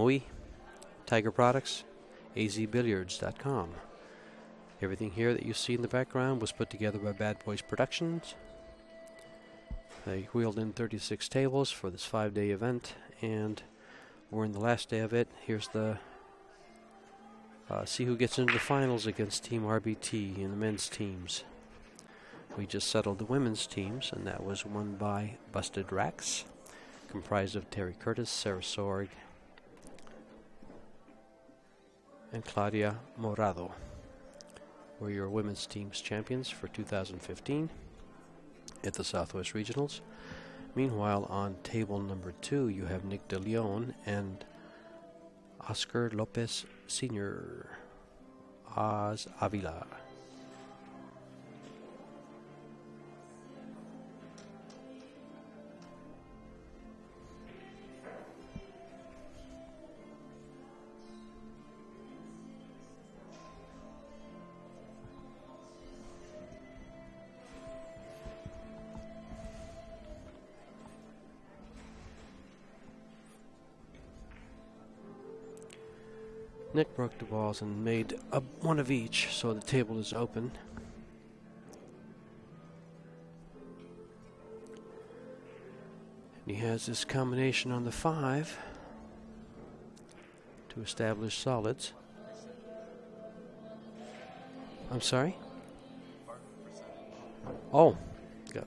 Noe, Tiger Products, azbilliards.com. Everything here that you see in the background was put together by Bad Boys Productions. They wheeled in 36 tables for this 5-day event, and we're in the last day of it. Here's the see who gets into the finals against Team RBT in the men's teams. We just settled the women's teams, and that was won by Busted Racks, comprised of Terry Curtis, Sarah Sorg, and Claudia Morado. We're your women's team's champions for 2015 at the Southwest Regionals. Meanwhile, on table number 2, you have Nick De Leon and Oscar Lopez Sr. Oz Avila. Nick broke the balls and made one of each, so the table is open. And he has this combination on the 5 to establish solids. I'm sorry? Oh, got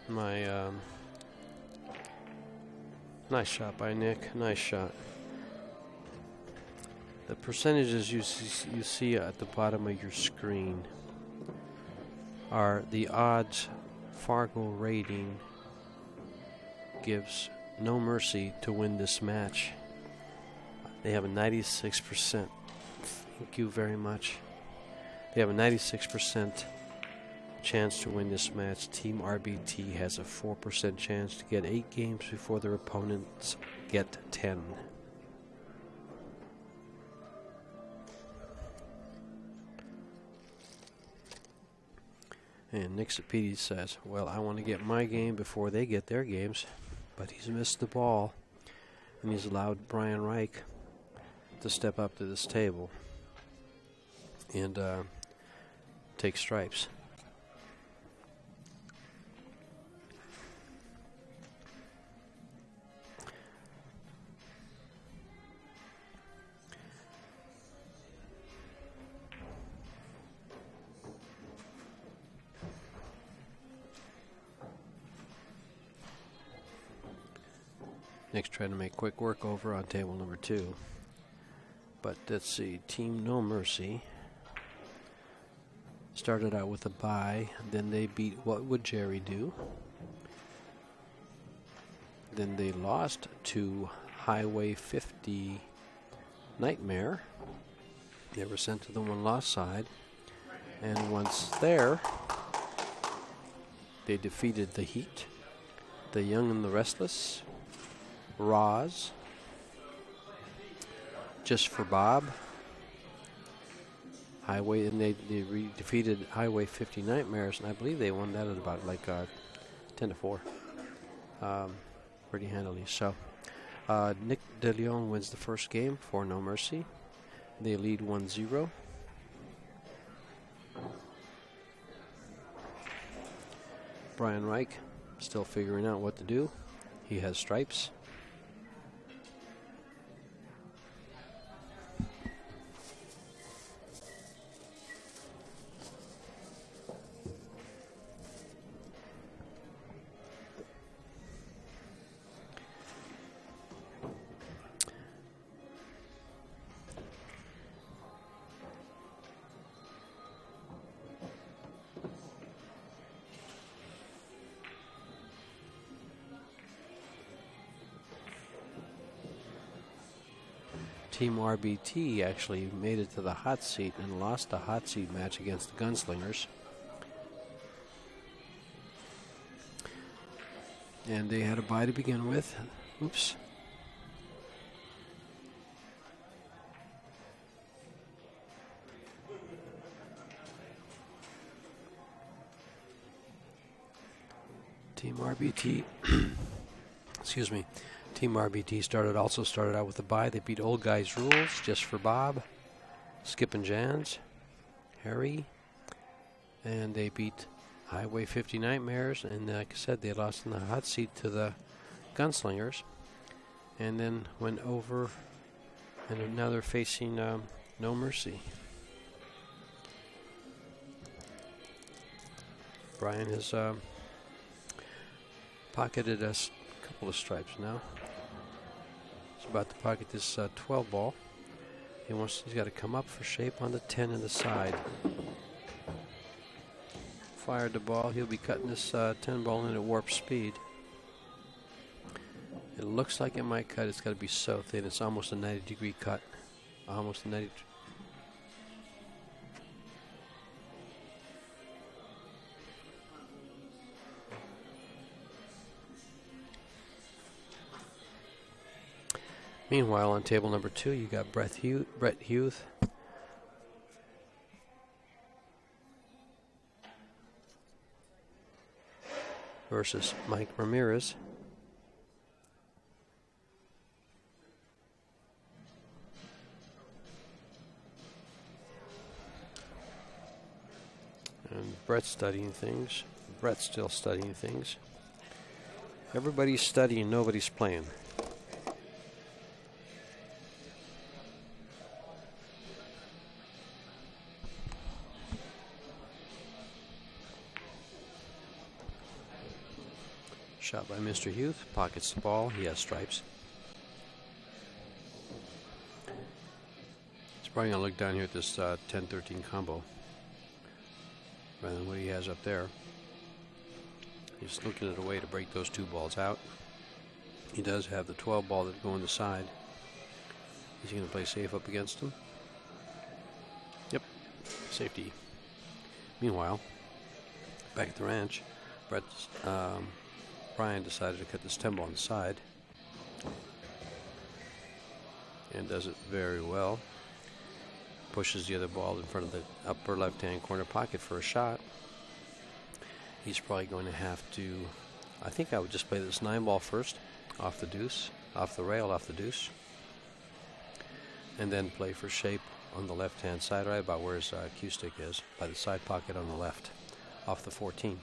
my nice shot by Nick. Nice shot. The percentages you see at the bottom of your screen are the odds. Fargo rating gives No Mercy to win this match. They have a 96%. Thank you very much. They have a 96% chance to win this match. Team RBT has a 4% chance to get 8 games before their opponents get 10. And Nick Sapedi says, well, I want to get my game before they get their games. But he's missed the ball, and he's allowed Brian Reich to step up to this table and take stripes. Nick's trying to make quick work over on table number 2. But let's see, Team No Mercy started out with a bye, then they beat What Would Jerry Do? Then they lost to Highway 50 Nightmare. They were sent to the one-loss side. And once there, they defeated The Heat, The Young and the Restless, Roz, Just for Bob, Highway, and they defeated Highway 50 Nightmares, and I believe they won that at about like 10-4, pretty handily. So Nick De Leon wins the first game for No Mercy. They lead 1-0. Brian Reich still figuring out what to do. He has stripes. Team RBT actually made it to the hot seat and lost the hot seat match against the Gunslingers. And they had a bye to begin with. Oops. Team RBT, excuse me, Team RBT also started out with a bye. They beat Old Guys Rules, Just for Bob, Skip and Jans, Harry, and they beat Highway 50 Nightmares, and like I said, they lost in the hot seat to the Gunslingers, and then went over, and now they're facing No Mercy. Brian has pocketed a couple of stripes now. He's about to pocket this 12 ball. He's got to come up for shape on the 10 in the side. Fired the ball. He'll be cutting this 10 ball in at warp speed. It looks like it might cut. It's got to be so thin. It's almost a 90-degree cut. Almost a 90. Meanwhile, on table number 2, you got Brett Hughes versus Mike Ramirez. And Brett's studying things. Brett's still studying things. Everybody's studying, nobody's playing. Shot by Mr. Hughes, pockets the ball, he has stripes. He's probably going to look down here at this 10-13 combo rather than what he has up there. He's looking at a way to break those 2 balls out. He does have the 12 ball that go on the side. Is he going to play safe up against him? Yep, safety. Meanwhile, back at the ranch, Brian decided to cut this 10 ball on the side and does it very well. Pushes the other ball in front of the upper left-hand corner pocket for a shot. He's probably going to have to, I think I would just play this 9 ball first, off the deuce, off the rail, off the deuce, and then play for shape on the left-hand side, right about where his cue stick is, by the side pocket on the left, off the 14.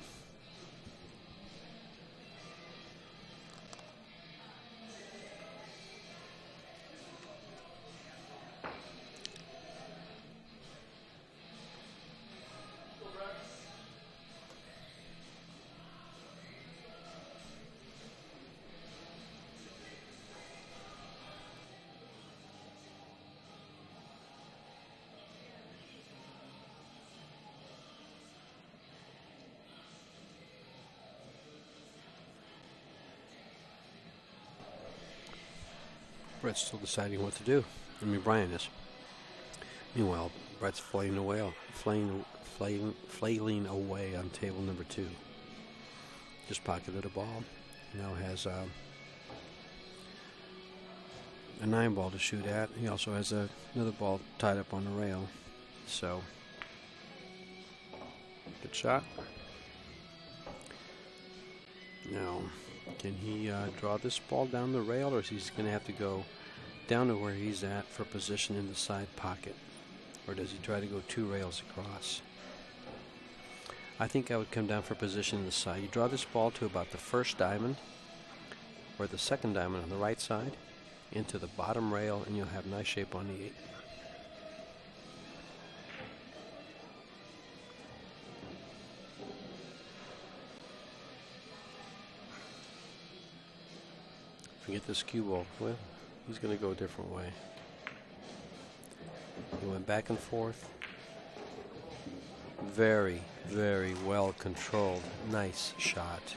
Brett's still deciding what to do. I mean, Brian is. Meanwhile, Brett's flailing away on table number 2. Just pocketed a ball. Now has a 9 ball to shoot at. He also has another ball tied up on the rail. So, good shot. Now, can he draw this ball down the rail, or is he going to have to go down to where he's at for position in the side pocket? Or does he try to go 2 rails across? I think I would come down for position in the side. You draw this ball to about the first diamond, or the second diamond on the right side, into the bottom rail, and you'll have nice shape on the 8. Get this cue ball. Well, he's going to go a different way. He went back and forth. Very, very well controlled. Nice shot.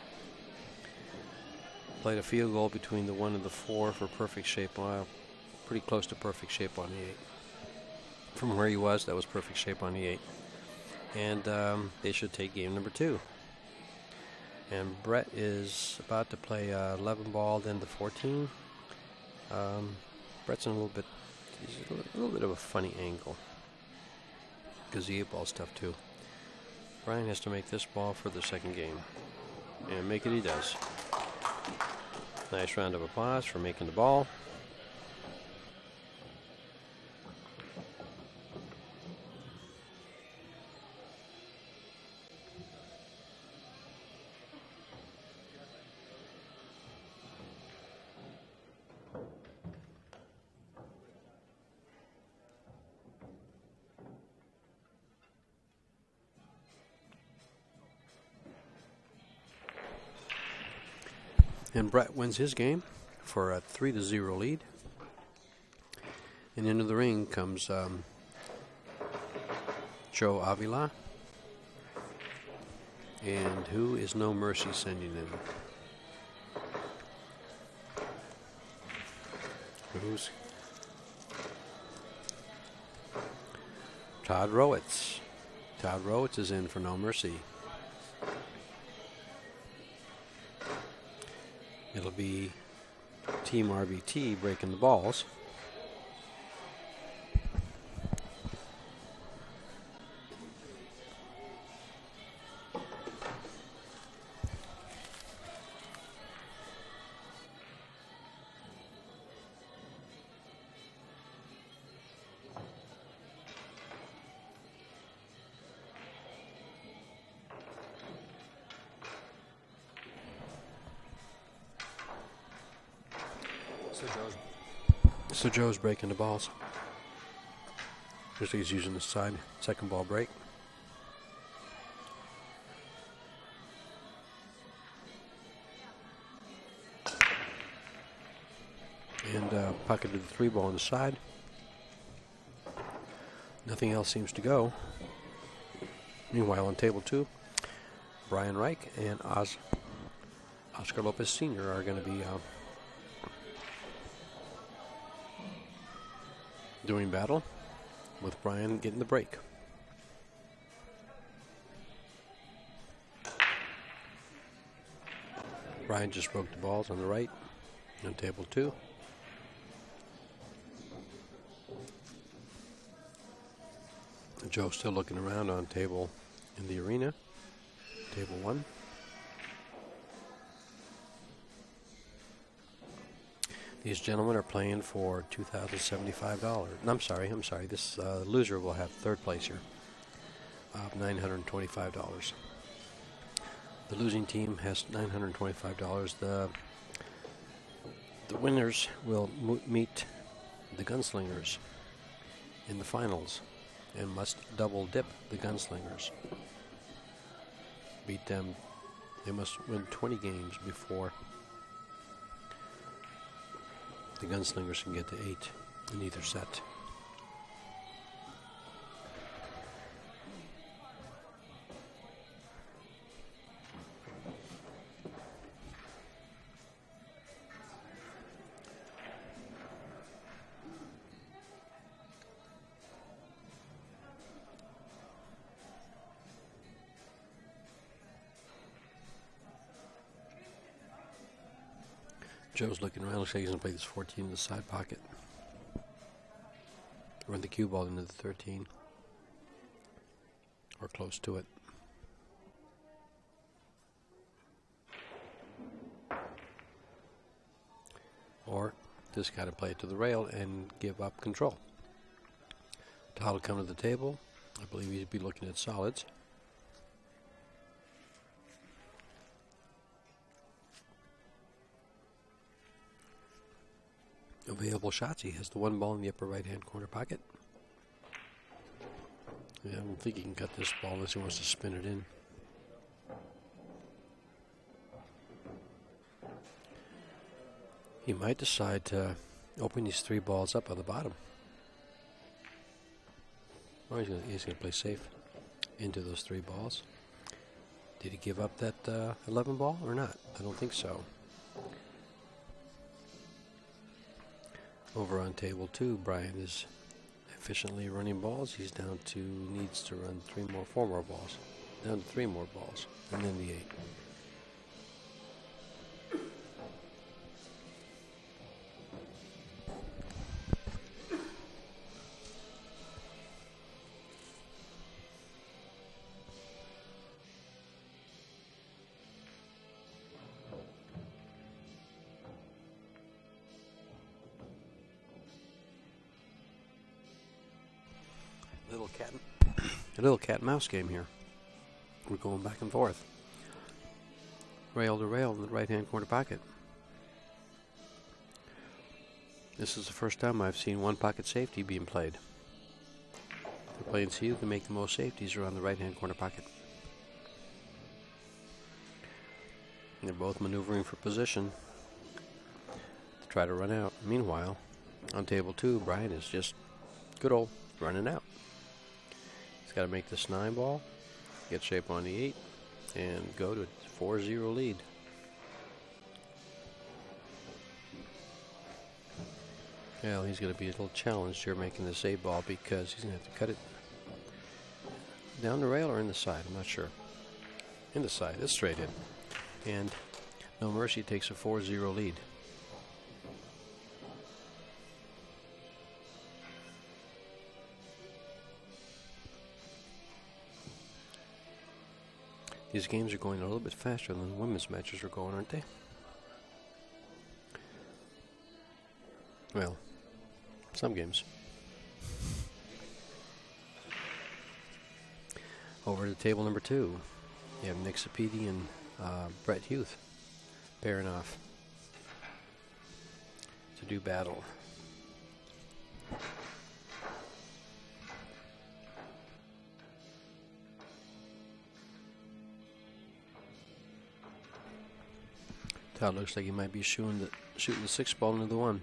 Played a field goal between the 1 and the 4 for perfect shape. Well, pretty close to perfect shape on the 8. From where he was, that was perfect shape on the 8. And they should take game number 2. And Brett is about to play 11 ball, then the 14. Brett's in he's a little bit of a funny angle, because the 8 ball's tough too. Brian has to make this ball for the second game. And make it he does. Nice round of applause for making the ball. And Brett wins his game for a 3-0 lead. And into the ring comes Joe Avila. And who is No Mercy sending in? Who's Todd Rowitz. Todd Rowitz is in for No Mercy. It'll be Team RBT breaking the balls. So Joe's breaking the balls. Looks like he's using the second ball break. And pocketed the 3 ball on the side. Nothing else seems to go. Meanwhile, on table 2, Brian Reich and Oscar Lopez Sr. are going to be doing battle, with Brian getting the break. Brian just broke the balls on the right on table 2. Joe's still looking around on table in the arena, table 1. These gentlemen are playing for $2,075. I'm sorry. This loser will have third place here of $925. The losing team has $925. The winners will meet the Gunslingers in the finals and must double dip the Gunslingers. Beat them. They must win 20 games before the Gunslingers can get to 8 in either set. Joe's looking around. Looks like he's going to play this 14 in the side pocket. Run the cue ball into the 13. Or close to it. Or just got to play it to the rail and give up control. Todd will come to the table. I believe he'd be looking at solids. Available shots. He has the 1 ball in the upper right-hand corner pocket. Yeah, I don't think he can cut this ball unless he wants to spin it in. He might decide to open these 3 balls up on the bottom. Or he's going to play safe into those 3 balls. Did he give up that 11 ball or not? I don't think so. Over on table 2, Brian is efficiently running balls. He's needs to run 4 more balls. Down to 3 more balls, and then the 8. A little cat and mouse game here. We're going back and forth. Rail to rail in the right-hand corner pocket. This is the first time I've seen one pocket safety being played. The play and see who can make the most safeties around the right-hand corner pocket. And they're both maneuvering for position to try to run out. Meanwhile, on table 2, Brian is just good old running out. He's got to make this 9 ball, get shape on the 8, and go to 4-0 lead. Well, he's going to be a little challenged here making this 8 ball because he's going to have to cut it down the rail or in the side. I'm not sure. In the side. It's straight in. And No Mercy takes a 4-0 lead. These games are going a little bit faster than the women's matches are going, aren't they? Well, some games. Over to table number 2. You have Nick Sapedi and Brett Huth pairing off to do battle. Todd looks like he might be shooting the 6 ball into the 1.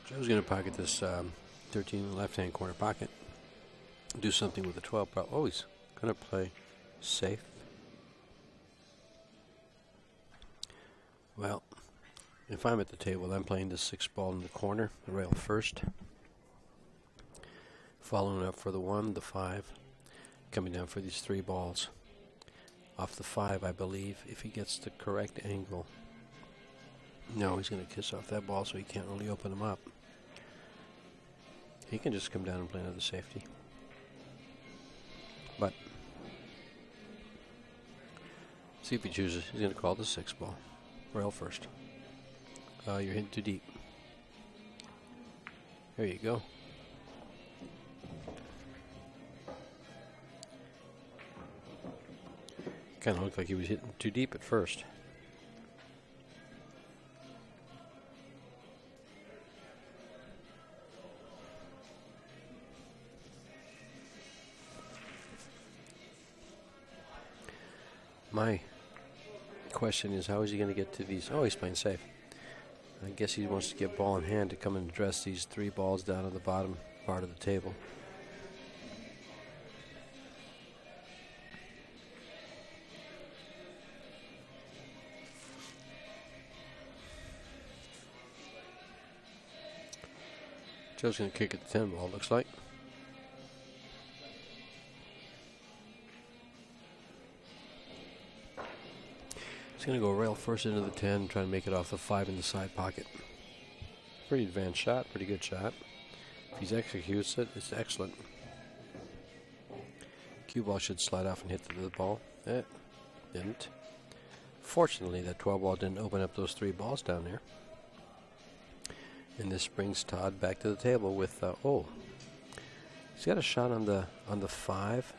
Joe's going to pocket this 13 left-hand corner pocket. Do something with the 12. Oh, he's going to play safe. Well, if I'm at the table, I'm playing the 6 ball in the corner, the rail first. Following up for the 1, the 5. Coming down for these 3 balls. Off the 5, I believe, if he gets the correct angle. No, he's going to kiss off that ball, so he can't really open them up. He can just come down and play another safety. But, see if he chooses. He's going to call the 6 ball. Rail first. You're hitting too deep. There you go. Kind of looked like he was hitting too deep at first. My question is, how is he going to get to these? Oh, he's playing safe. I guess he wants to get ball in hand to come and address these 3 balls down at the bottom part of the table. Joe's going to kick at the 10 ball, looks like. He's going to go rail first into the 10, try to make it off the 5 in the side pocket. Pretty advanced shot, pretty good shot. If he executes it, it's excellent. Cue ball should slide off and hit the ball. Didn't. Fortunately, that 12 ball didn't open up those 3 balls down there. And this brings Todd back to the table with, he's got a shot on the 5.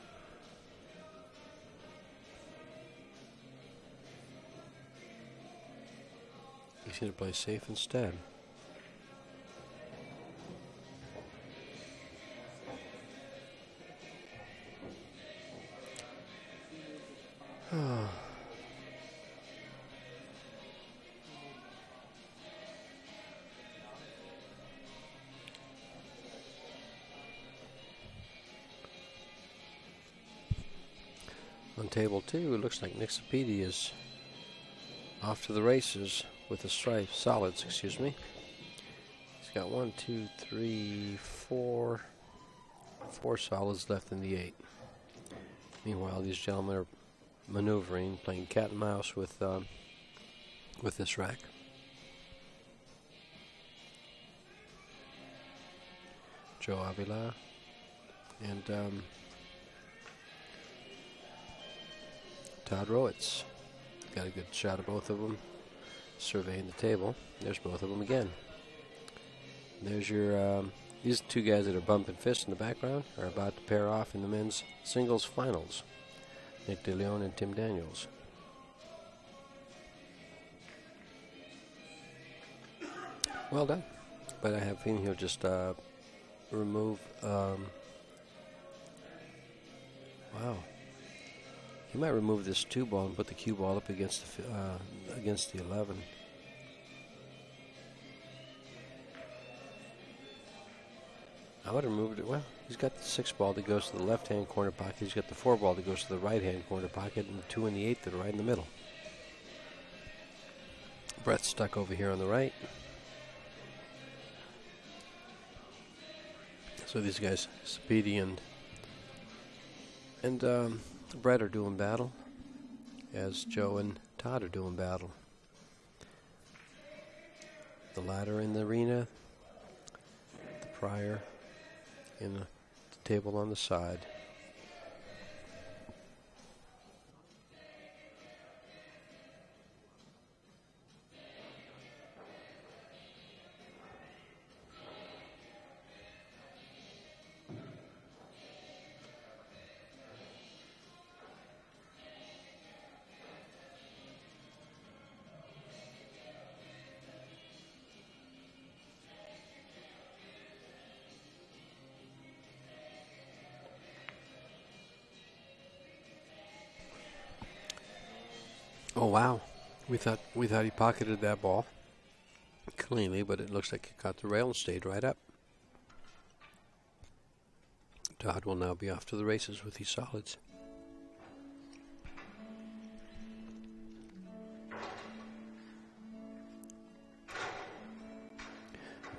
He's going to play safe instead. On table 2, it looks like Nick Sapedi is off to the races with the stripes, solids, excuse me. He's got 1, 2, 3, 4 solids left in the 8. Meanwhile, these gentlemen are maneuvering, playing cat and mouse with this rack. Joe Avila and Todd Rowitz. Got a good shot of both of them surveying the table. There's both of them again. There's your these two guys that are bumping fists in the background are about to pair off in the men's singles finals. Nick DeLeon and Tim Daniels. Well done. But I have a feeling he'll just remove. Wow. He might remove this 2 ball and put the cue ball up against the 11. I would have removed it. Well, he's got the 6 ball that goes to the left-hand corner pocket. He's got the 4 ball that goes to the right-hand corner pocket, and the 2 and the 8 that are right in the middle. Brett's stuck over here on the right. So these guys, Speedy and Brett are doing battle, as Joe and Todd are doing battle. The ladder in the arena, the prior in the table on the side. Oh wow, we thought he pocketed that ball cleanly, but it looks like it caught the rail and stayed right up. Todd will now be off to the races with these solids.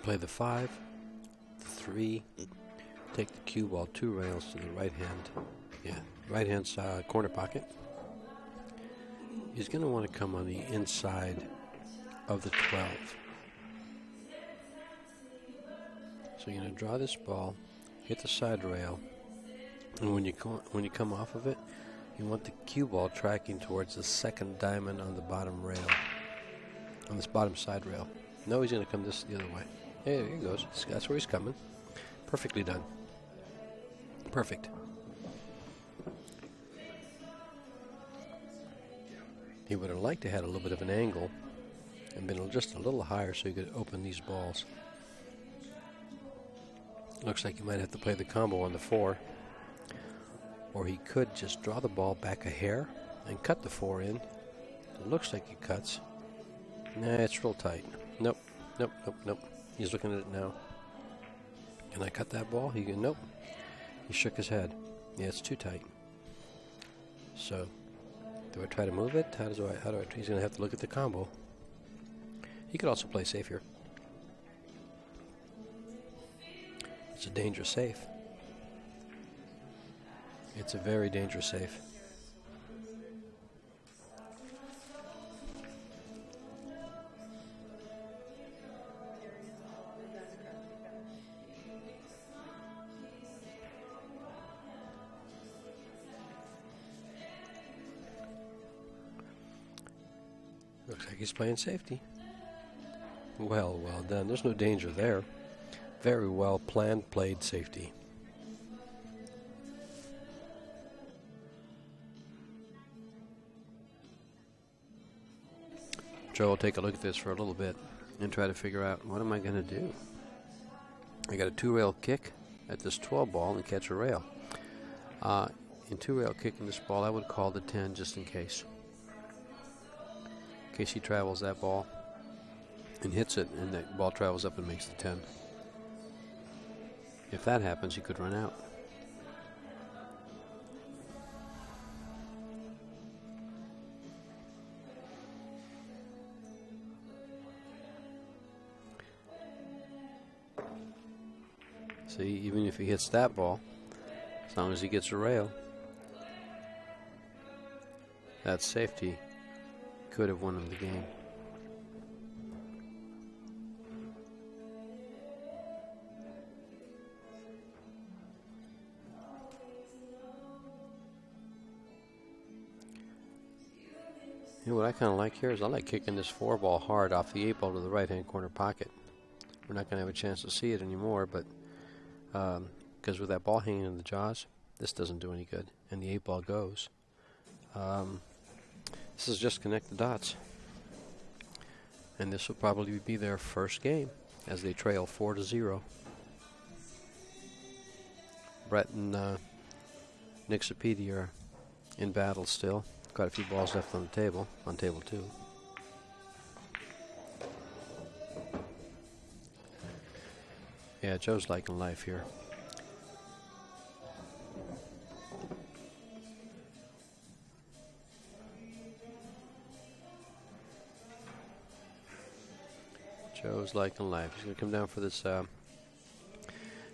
Play the 5, the 3, take the cue ball 2 rails to the right hand side corner pocket. He's going to want to come on the inside of the 12. So you're going to draw this ball, hit the side rail, and when you come off of it, you want the cue ball tracking towards the second diamond on the bottom rail, on this bottom side rail. No, he's going to come the other way. Hey, there he goes. That's where he's coming. Perfectly done. Perfect. He would have liked to have had a little bit of an angle and been just a little higher so he could open these balls. Looks like he might have to play the combo on the 4. Or he could just draw the ball back a hair and cut the 4 in. It looks like he cuts. Nah, it's real tight. Nope. He's looking at it now. Can I cut that ball? Nope. He shook his head. Yeah, it's too tight. So, do I try to move it? How do I? He's going to have to look at the combo. He could also play safe here. It's a dangerous safe. It's a very dangerous safe. Looks like he's playing safety. Well done. There's no danger there. Very well planned, played safety. Joe will take a look at this for a little bit and try to figure out, what am I going to do? I got a 2-rail kick at this 12 ball and catch a rail. In 2-rail kicking this ball, I would call the 10 just in case. In case he travels that ball and hits it, and that ball travels up and makes the 10. If that happens, he could run out. See, even if he hits that ball, as long as he gets a rail, that safety could have won him the game. You know what I kind of like here is I like kicking this 4-ball hard off the 8-ball to the right-hand corner pocket. We're not going to have a chance to see it anymore, but because with that ball hanging in the jaws, this doesn't do any good, and the 8-ball goes. This is just connect the dots. And this will probably be their first game as they trail 4-0. Brett and Nick Sapedi are in battle still. Quite a few balls left on the table, on table 2. Yeah, Joe's liking life here. Joe's liking life. He's going to come down for this.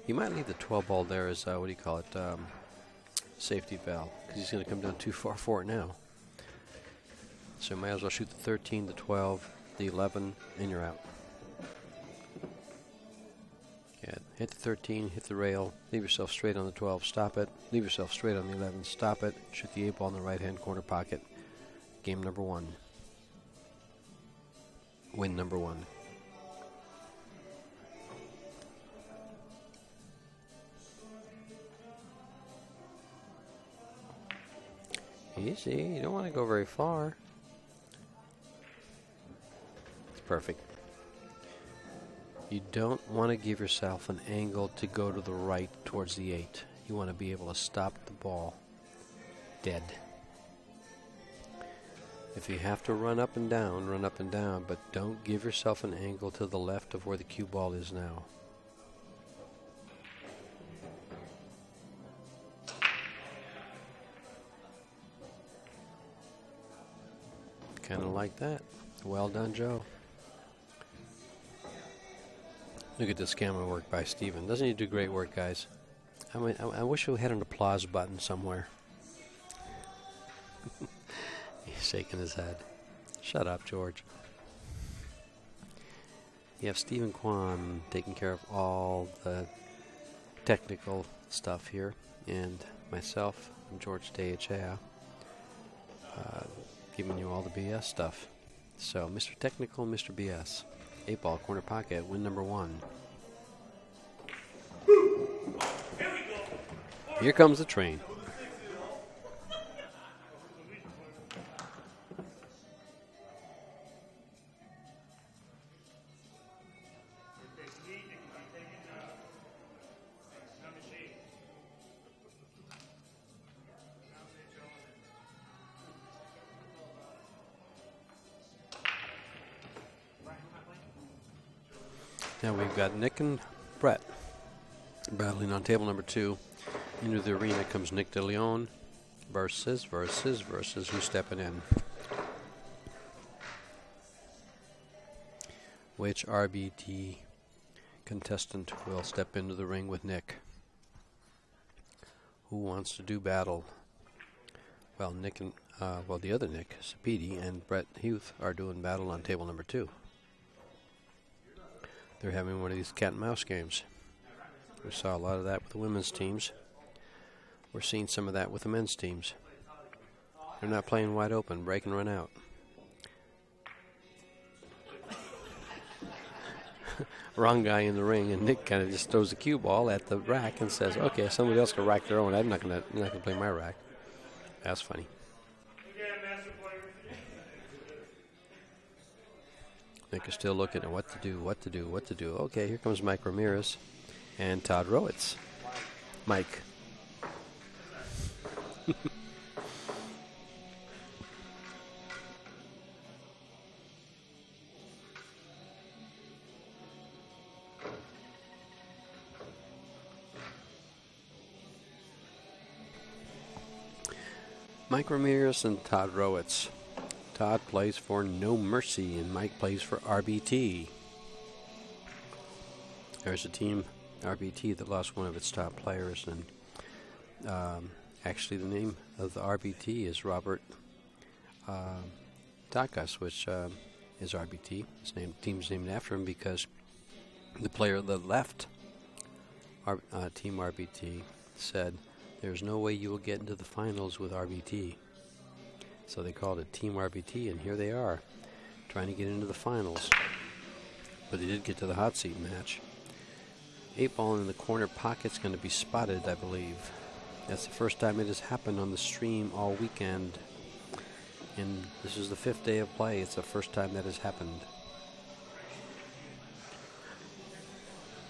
He might leave the 12-ball there as, what do you call it, safety valve, because he's going to come down too far for it now. So you might as well shoot the 13, the 12, the 11, and you're out. Yeah, hit the 13, hit the rail, leave yourself straight on the 12, stop it. Leave yourself straight on the 11, stop it. Shoot the 8-ball in the right-hand corner pocket. Game number 1. Win number 1. Easy, you don't want to go very far. It's perfect. You don't want to give yourself an angle to go to the right towards the 8. You want to be able to stop the ball dead. If you have to run up and down, but don't give yourself an angle to the left of where the cue ball is now. Kind of like that. Well done, Joe. Look at this camera work by Steven. Doesn't he do great work, guys? I mean, I wish we had an applause button somewhere. He's shaking his head. Shut up, George. You have Stephen Kwan taking care of all the technical stuff here, and myself, I'm George Teyechea, giving you all the BS stuff. So, Mr. Technical, Mr. BS. 8-ball, corner pocket, win number 1. Here comes the train. Now we've got Nick and Brett battling on table number 2. Into the arena comes Nick DeLeon versus who's stepping in. Which RBT contestant will step into the ring with Nick? Who wants to do battle? Well, Nick and the other Nick Sapedi and Brett Huth are doing battle on table number 2. They're having one of these cat and mouse games. We saw a lot of that with the women's teams. We're seeing some of that with the men's teams. They're not playing wide open, break and run out. Wrong guy in the ring, and Nick kind of just throws the cue ball at the rack and says, "Okay, somebody else can rack their own. I'm not gonna play my rack." That's funny. Nick is still looking at what to do. Okay, here comes Mike Ramirez and Todd Rowitz. Mike. Mike Ramirez and Todd Rowitz. Todd plays for No Mercy, and Mike plays for RBT. There's a team RBT that lost one of its top players, and actually the name of the RBT is Robert Dakas, which is RBT. His team's named after him because the player that left Team RBT said, "There's no way you will get into the finals with RBT." So they called it Team RBT, and here they are, trying to get into the finals. But they did get to the hot seat match. 8-ball in the corner pocket's going to be spotted, I believe. That's the first time it has happened on the stream all weekend. And this is the 5th day of play. It's the first time that has happened.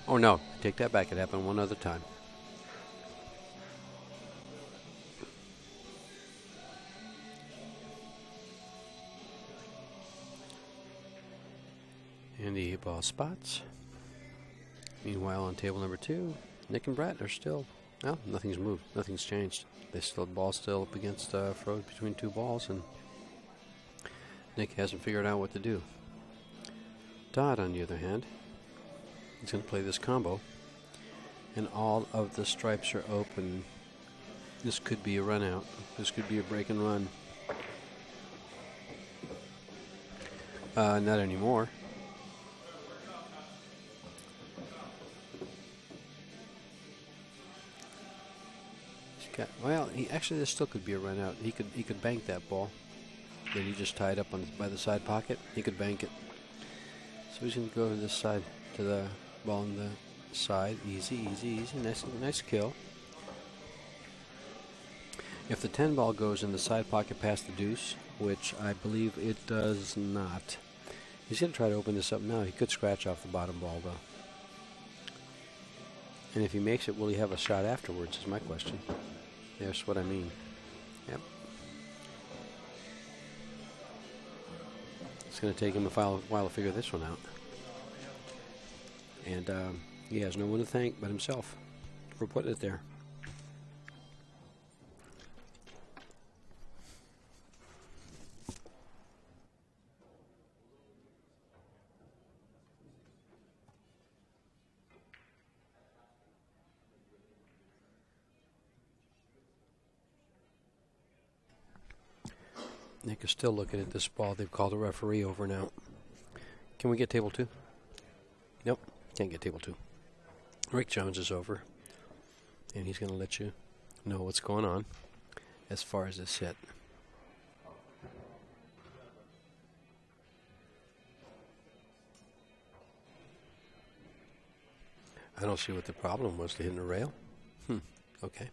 Oh no, take that back. It happened one other time. And the 8-ball spots. Meanwhile, on table number 2, Nick and Brett are still, well, nothing's moved, nothing's changed. The ball's still up against froze between 2 balls, and Nick hasn't figured out what to do. Todd, on the other hand, he's going to play this combo, and all of the stripes are open. This could be a run out. This could be a break and run. Not anymore. Well, actually, this still could be a run out. He could bank that ball that he just tied up by the side pocket. He could bank it. So he's going to go to this side, to the ball on the side. Easy, easy, easy. Nice kill. If the 10 ball goes in the side pocket past the deuce, which I believe it does not, he's going to try to open this up now. He could scratch off the bottom ball, though. And if he makes it, will he have a shot afterwards, is my question. That's what I mean. Yep. It's going to take him a while to figure this one out. And he has no one to thank but himself for putting it there. Nick is still looking at this ball. They've called a referee over now. Can we get table 2? Nope, can't get table 2. Rick Jones is over, and he's going to let you know what's going on as far as this hit. I don't see what the problem was to hitting the rail. Okay.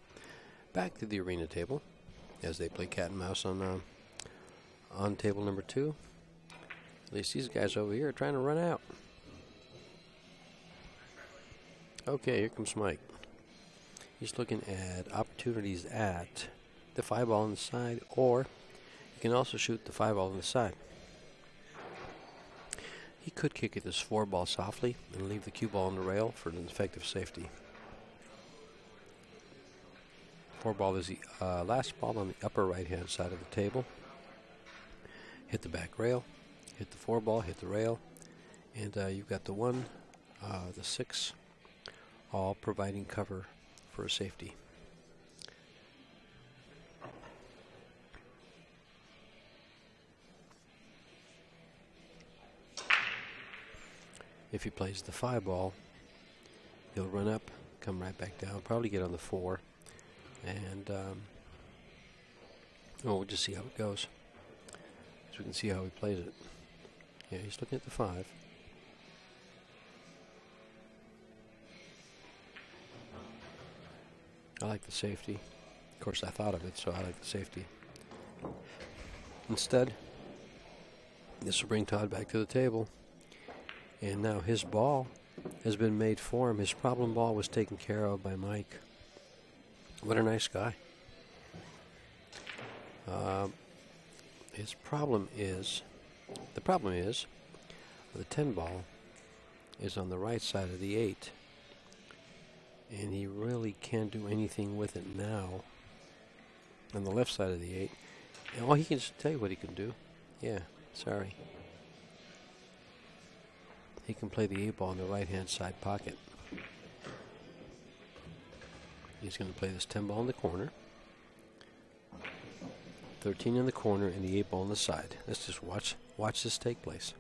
Back to the arena table as they play cat and mouse on table number 2. At least these guys over here are trying to run out. Okay, here comes Mike. He's looking at opportunities at the 5 ball on the side, or you can also shoot the 5 ball on the side. He could kick it this 4 ball softly and leave the cue ball on the rail for an effective safety. 4 ball is the last ball on the upper right hand side of the table. Hit the back rail, hit the 4 ball, hit the rail, and you've got the 1, the 6, all providing cover for a safety. If he plays the 5 ball, he'll run up, come right back down, probably get on the 4, and we'll just see how it goes. So we can see how he plays it. Yeah, he's looking at the 5. I like the safety. Of course, I thought of it, so I like the safety. Instead, this will bring Todd back to the table. And now his ball has been made for him. His problem ball was taken care of by Mike. What a nice guy. The problem is, the 10 ball is on the right side of the 8. And he really can't do anything with it now on the left side of the 8. And he can just tell you what he can do. Yeah, sorry. He can play the 8 ball in the right-hand side pocket. He's going to play this 10 ball in the corner, 13 in the corner, and the 8 ball on the side. Let's just watch this take place.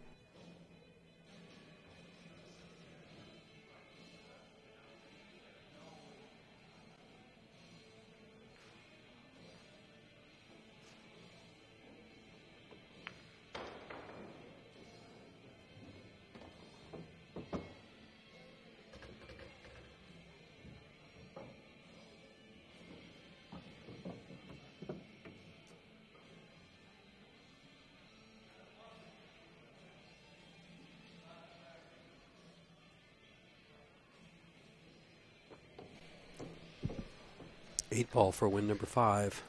Eight ball for win number 5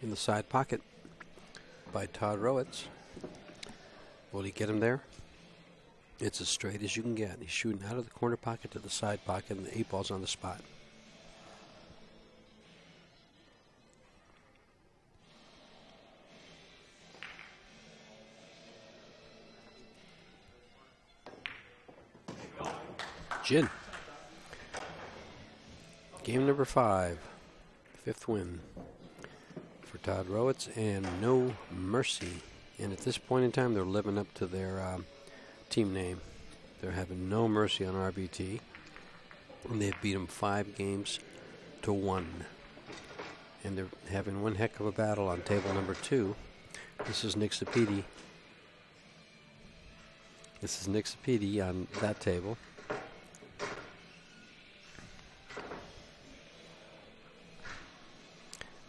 in the side pocket by Todd Rowitz. Will he get him there? It's as straight as you can get. He's shooting out of the corner pocket to the side pocket, and the 8 ball's on the spot. Gin. Game number 5. 5th win for Todd Rowitz, and no mercy. And at this point in time, they're living up to their team name. They're having no mercy on RBT, and they've beat them 5-1. And they're having one heck of a battle on table number 2. This is Nick Sapedi. This is Nick Sapedi on that table.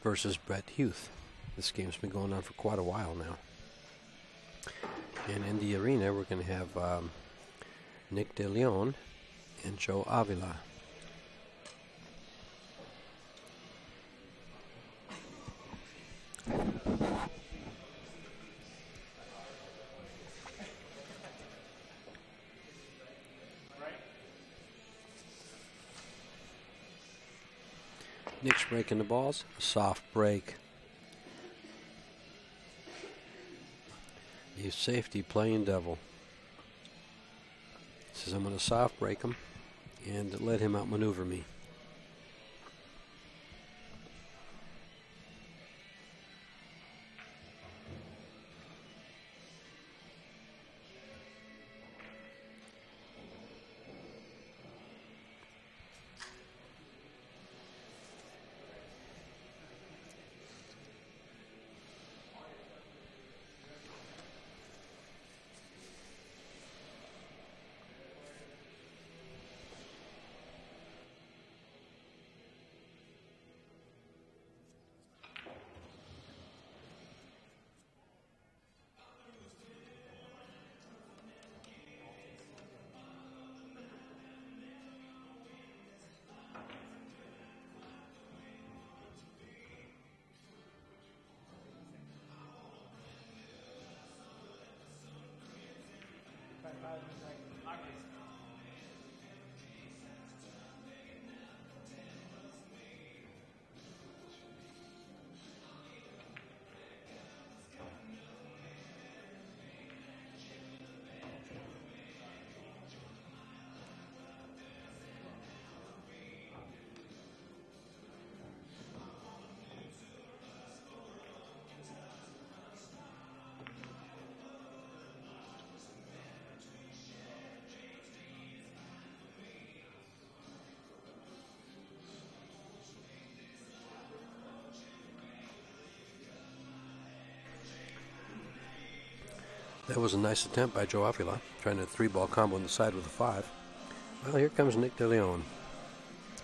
Versus Brett Huth. This game's been going on for quite a while now. And in the arena, we're going to have Nick DeLeon and Joe Avila. Nick's breaking the balls. A soft break. He's safety playing devil. Says I'm going to soft break him and let him outmaneuver me. That was a nice attempt by Joe Avila, trying a 3-ball combo on the side with a 5. Well, here comes Nick DeLeon.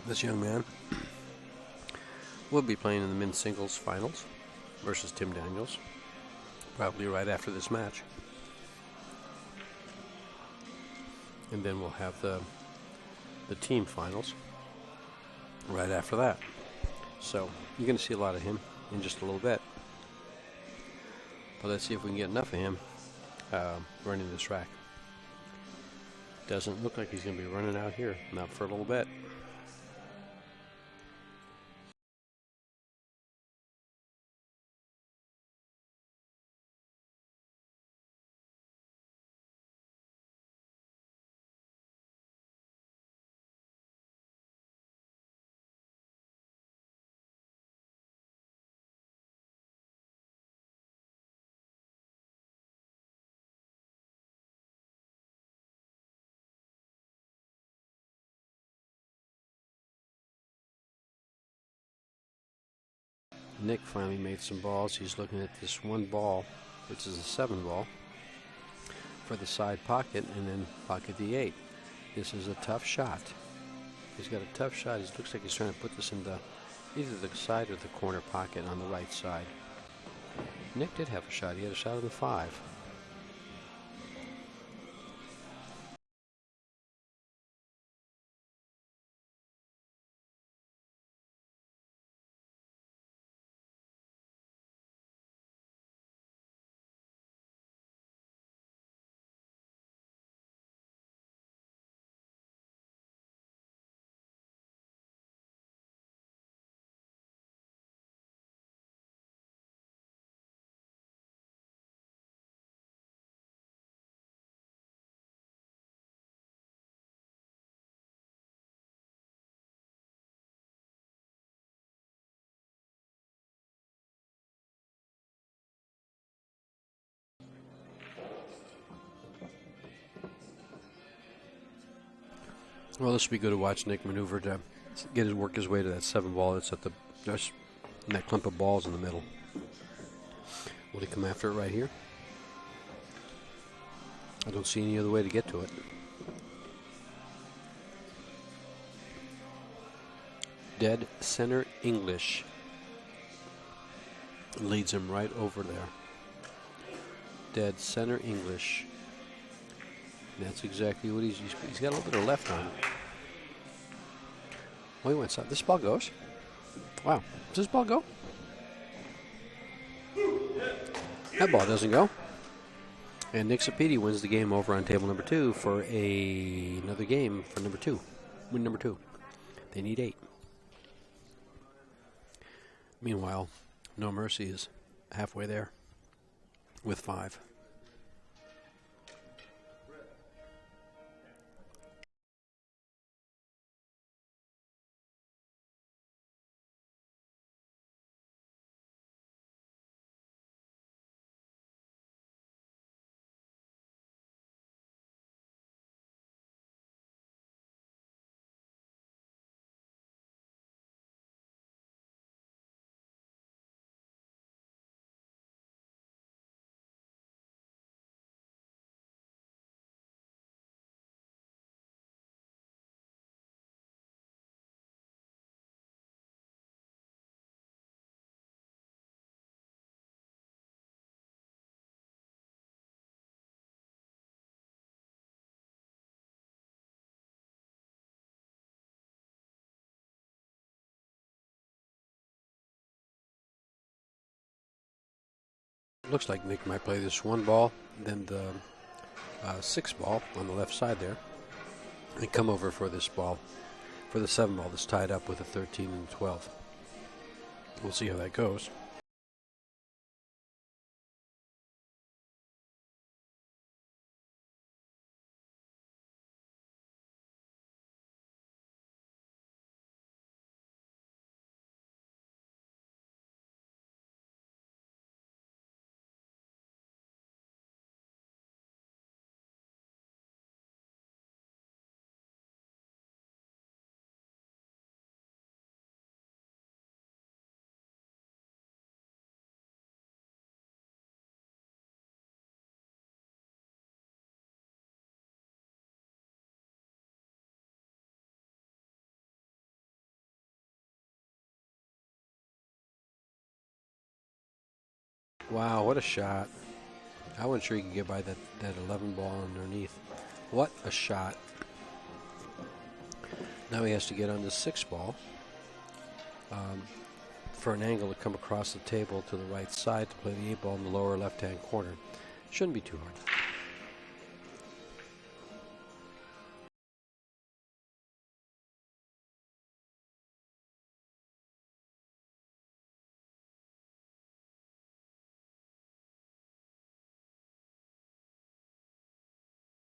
This young man will be playing in the men's singles finals versus Tim Daniels, probably right after this match. And then we'll have the team finals right after that. So you're going to see a lot of him in just a little bit. But let's see if we can get enough of him running this track. Doesn't look like he's going to be running out here, not for a little bit. Nick finally made some balls. He's looking at this one ball, which is a 7 ball, for the side pocket, and then pocket the 8. This is a tough shot. He's got a tough shot. He looks like he's trying to put this into either the side or the corner pocket on the right side. Nick did have a shot. He had a shot of the 5. Well, this would be good to watch Nick maneuver to work his way to that 7 ball that's at the just in that clump of balls in the middle. Will he come after it right here? I don't see any other way to get to it. Dead center English leads him right over there. Dead center English. That's exactly what he's got a little bit of left on it. Oh, he went side. This ball goes. Wow. Does this ball go? That ball doesn't go. And Nick Sapiti wins the game over on table number 2 for another game for number 2. Win number 2. They need 8. Meanwhile, No Mercy is halfway there with 5. Looks like Nick might play this 1 ball, then the 6 ball on the left side there, and come over for this ball, for the 7 ball that's tied up with a 13 and 12. We'll see how that goes. Wow, what a shot. I wasn't sure he could get by that 11 ball underneath. What a shot. Now he has to get on the 6 ball for an angle to come across the table to the right side to play the 8 ball in the lower left-hand corner. Shouldn't be too hard.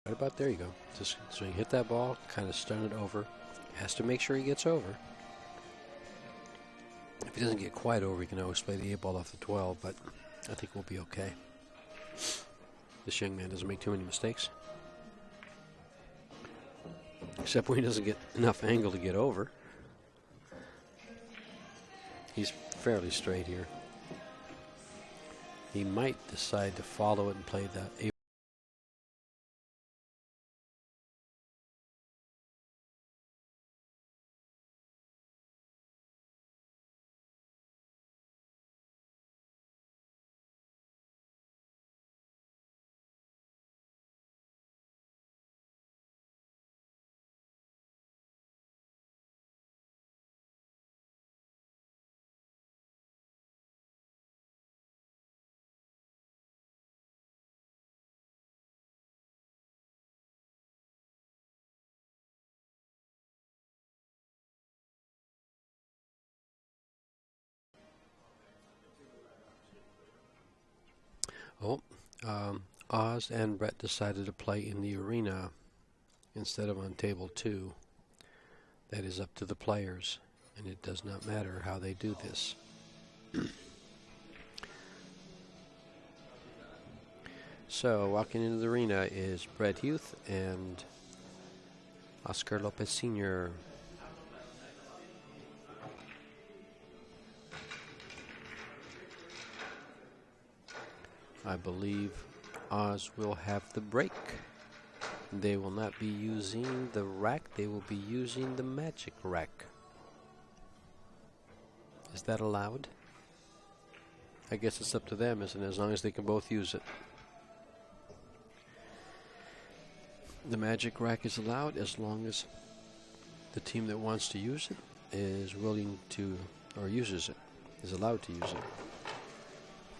Right about there you go. Just so you hit that ball, kind of stun it over. Has to make sure he gets over. If he doesn't get quite over, he can always play the 8 ball off the 12, but I think we'll be okay. This young man doesn't make too many mistakes. Except when he doesn't get enough angle to get over. He's fairly straight here. He might decide to follow it and play the Oz and Brett decided to play in the arena instead of on table 2. That is up to the players, and it does not matter how they do this. So, walking into the arena is Brett Huth and Oscar Lopez Sr. I believe Oz will have the break. They will not be using the rack, they will be using the magic rack. Is that allowed? I guess it's up to them, isn't it? As long as they can both use it. The magic rack is allowed as long as the team that wants to use it is willing to, or uses it, is allowed to use it.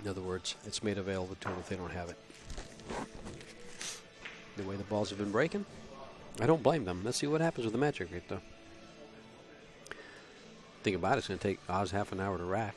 In other words, it's made available to them if they don't have it. The way the balls have been breaking, I don't blame them. Let's see what happens with the magic rack, though. Think about it, it's going to take Oz half an hour to rack.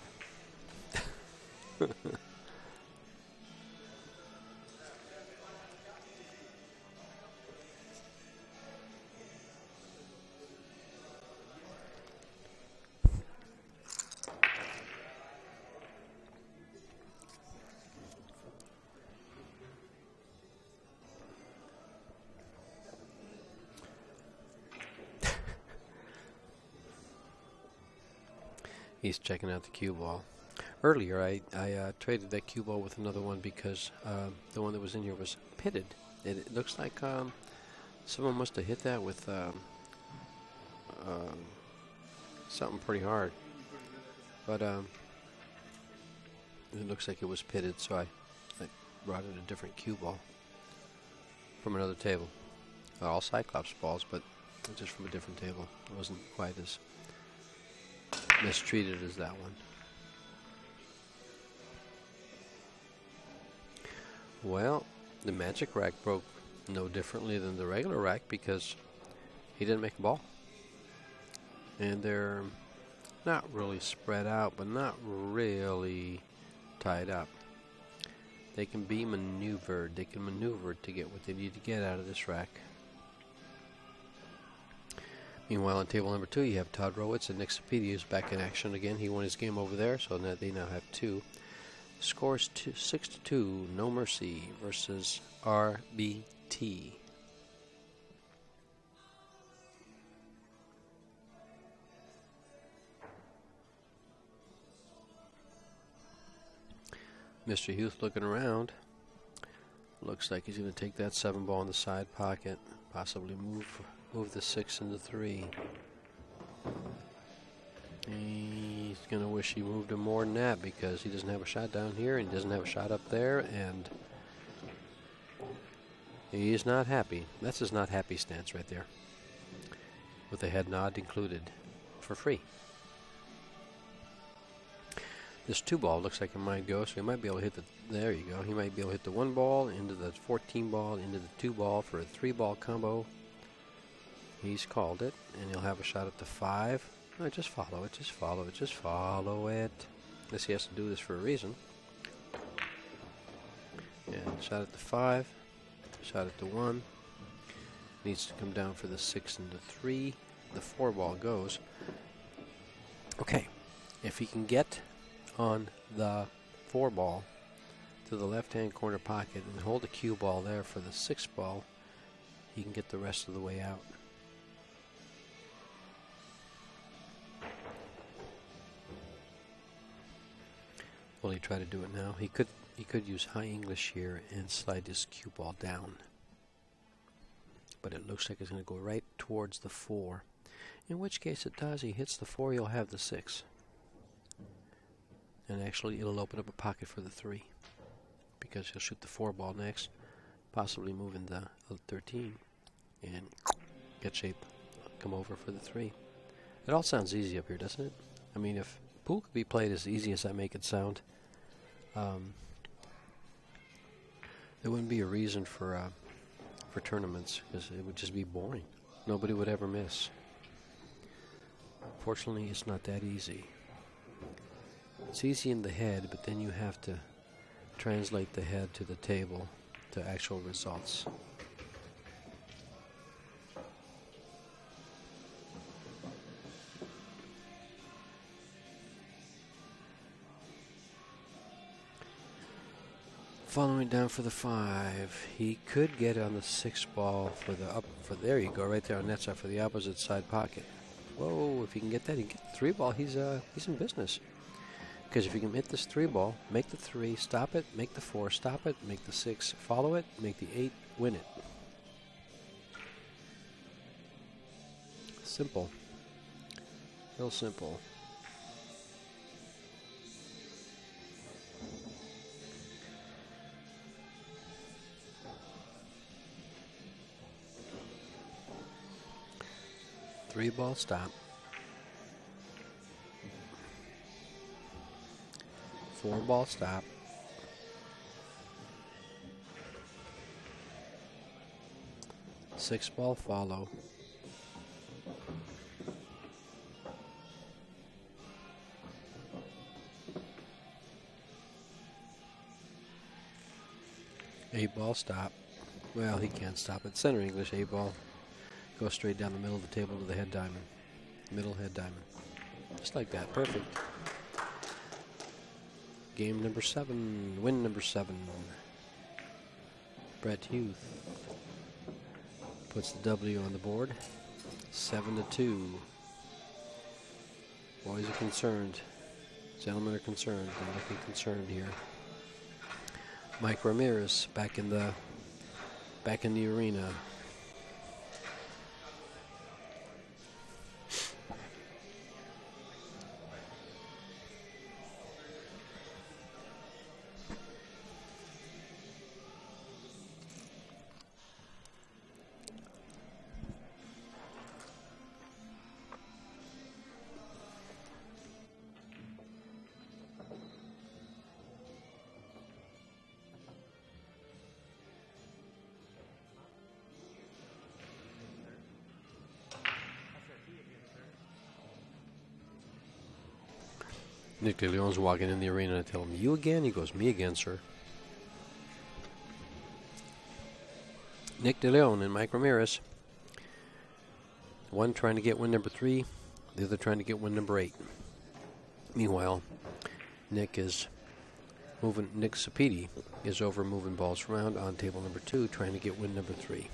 He's checking out the cue ball. Earlier, I traded that cue ball with another one because the one that was in here was pitted. It looks like someone must have hit that with something pretty hard. But it looks like it was pitted, so I brought in a different cue ball from another table. All Cyclops balls, but just from a different table. It wasn't quite as mistreated as that one. Well, the magic rack broke no differently than the regular rack because he didn't make a ball. And they're not really spread out, but not really tied up. They can be maneuvered. They can maneuver to get what they need to get out of this rack. Meanwhile, on table number 2, you have Todd Rowitz and Nick Sapedius back in action again. He won his game over there, so now they now have 2. Scores 6-2, No Mercy versus RBT. Mr. Huth looking around. Looks like he's going to take that 7 ball in the side pocket, possibly move the 6 into 3. He's going to wish he moved him more than that because he doesn't have a shot down here and he doesn't have a shot up there, and he's not happy. That's his not happy stance right there, with the head nod included for free. This 2 ball looks like it might go, so he might be able to hit the, there you go, he might be able to hit the 1 ball into the 14 ball, into the 2 ball for a 3 ball combo. He's called it, and he'll have a shot at the 5. No, just follow it, just follow it, just follow it. Guess he has to do this for a reason. And shot at the 5, shot at the 1. Needs to come down for the 6 and the 3. The 4 ball goes. Okay, if he can get on the 4 ball to the left-hand corner pocket and hold the cue ball there for the 6 ball, he can get the rest of the way out. will he try to do it now? He could use high English here and slide his cue ball down. But it looks like it's going to go right towards the 4. In which case it does. He hits the 4, he'll have the 6. And actually it'll open up a pocket for the 3. Because he'll shoot the 4 ball next, possibly moving the 13. And get shape, come over for the 3. It all sounds easy up here, doesn't it? I mean, if pool could be played as easy as I make it sound, there wouldn't be a reason for tournaments, because it would just be boring. Nobody would ever miss. Fortunately, it's not that easy. It's easy in the head, but then you have to translate the head to the table to actual results. Following down for the 5. He could get on the 6 ball for the there you go, right there on that side for the opposite side pocket. Whoa, if he can get that, he can get the 3 ball, he's in business. Because if you can hit this 3 ball, make the 3, stop it, make the 4, stop it, make the 6, follow it, make the 8, win it. Simple. Real simple. Three ball stop. 4 ball stop. Six ball follow. Eight ball stop. Well, he can't stop it. Center English, 8 ball. Go straight down the middle of the table to the head diamond. Middle head diamond. Just like that. Perfect. Game number 7. Win number 7. Brett Hughes puts the W on the board. 7-2. Boys are concerned. Gentlemen are concerned. They're looking concerned here. Mike Ramirez back in the arena. Nick DeLeon's walking in the arena and I tell him, "You again?" He goes, "Me again, sir." Nick DeLeon and Mike Ramirez. One trying to get win number 3, the other trying to get win number 8. Meanwhile, Nick Sapiti is over moving balls around on table number 2, trying to get win number 3.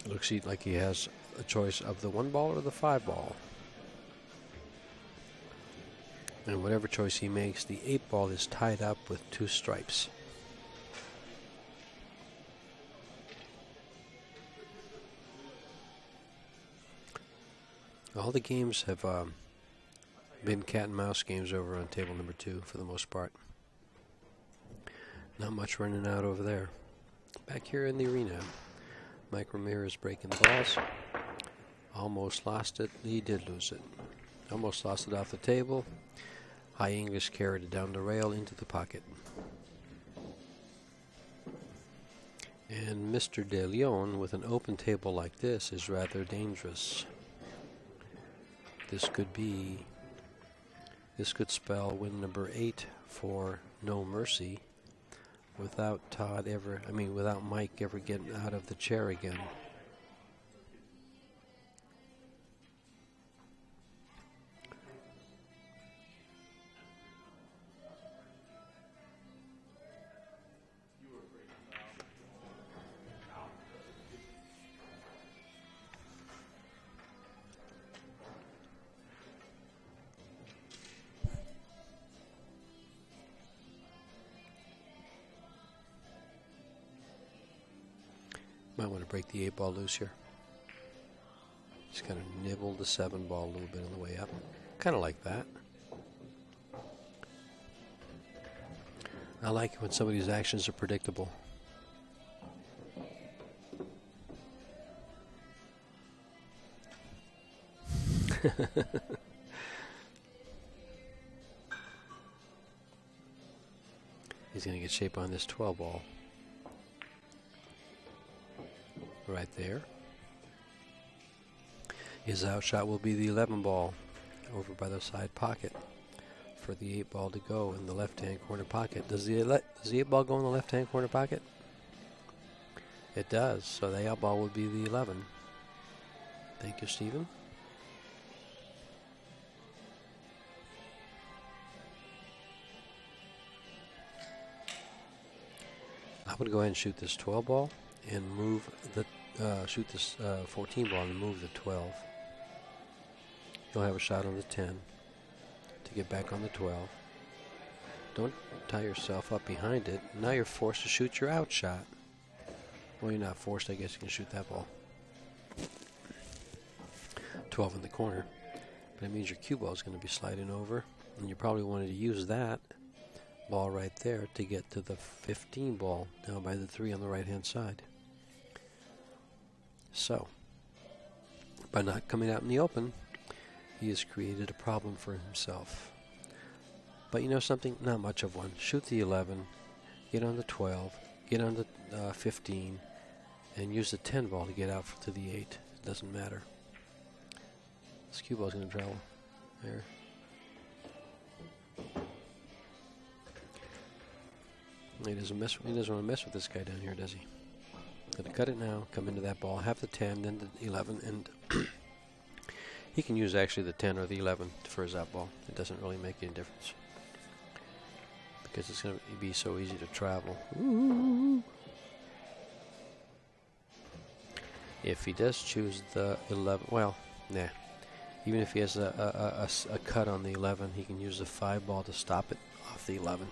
Looks like he has a choice of the 1 ball or the 5 ball. And whatever choice he makes, the 8 ball is tied up with 2 stripes. All the games have been cat and mouse games over on table number 2 for the most part. Not much running out over there. Back here in the arena, Mike Ramirez breaking the balls. Almost lost it. He did lose it. Almost lost it off the table. High English carried it down the rail into the pocket. And Mr. De Leon with an open table like this is rather dangerous. This could spell win number 8 for No Mercy without without Mike ever getting out of the chair again. Might want to break the 8 ball loose here. Just kind of nibble the 7 ball a little bit on the way up. Kind of like that. I like it when some of these actions are predictable. He's going to get shape on this 12 ball. Right there. His outshot will be the 11 ball over by the side pocket for the 8 ball to go in the left-hand corner pocket. Does the 8 ball go in the left-hand corner pocket? It does. So the out ball would be the 11. Thank you, Stephen. I'm going to go ahead and shoot this 12 ball and move the shoot this 14 ball and move the 12. You'll have a shot on the 10 to get back on the 12. Don't tie yourself up behind it. Now you're forced to shoot your out shot. Well, you're not forced. I guess you can shoot that ball. 12 in the corner. But it means your cue ball is going to be sliding over. And you probably wanted to use that ball right there to get to the 15 ball down by the 3 on the right-hand side. So, by not coming out in the open, he has created a problem for himself. But you know something? Not much of one. Shoot the 11, get on the 12, get on the 15, and use the 10 ball to get out to the 8. It doesn't matter. This cue ball is going to travel. There. He doesn't want to mess with this guy down here, does he? Going to cut it now, come into that ball, have the 10, then the 11, and he can use actually the 10 or the 11 for his out ball. It doesn't really make any difference because it's going to be so easy to travel. Ooh. If he does choose the 11, well, nah. Even if he has a cut on the 11, he can use the 5 ball to stop it off the 11.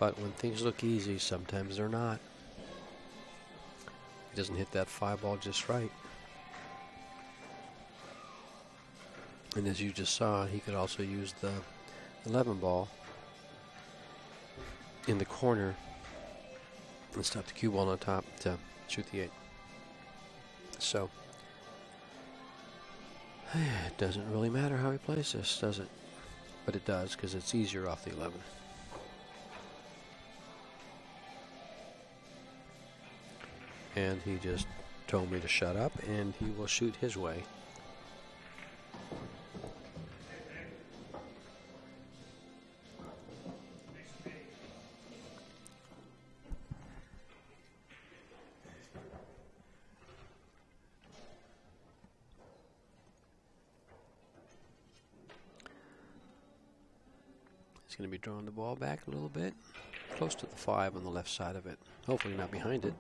But when things look easy, sometimes they're not. He doesn't hit that 5 ball just right. And as you just saw, he could also use the 11 ball in the corner and stop the cue ball on top to shoot the 8. So, it doesn't really matter how he plays this, does it? But it does, because it's easier off the 11. And he just told me to shut up, and he will shoot his way. He's going to be drawing the ball back a little bit, close to the 5 on the left side of it. Hopefully not behind it.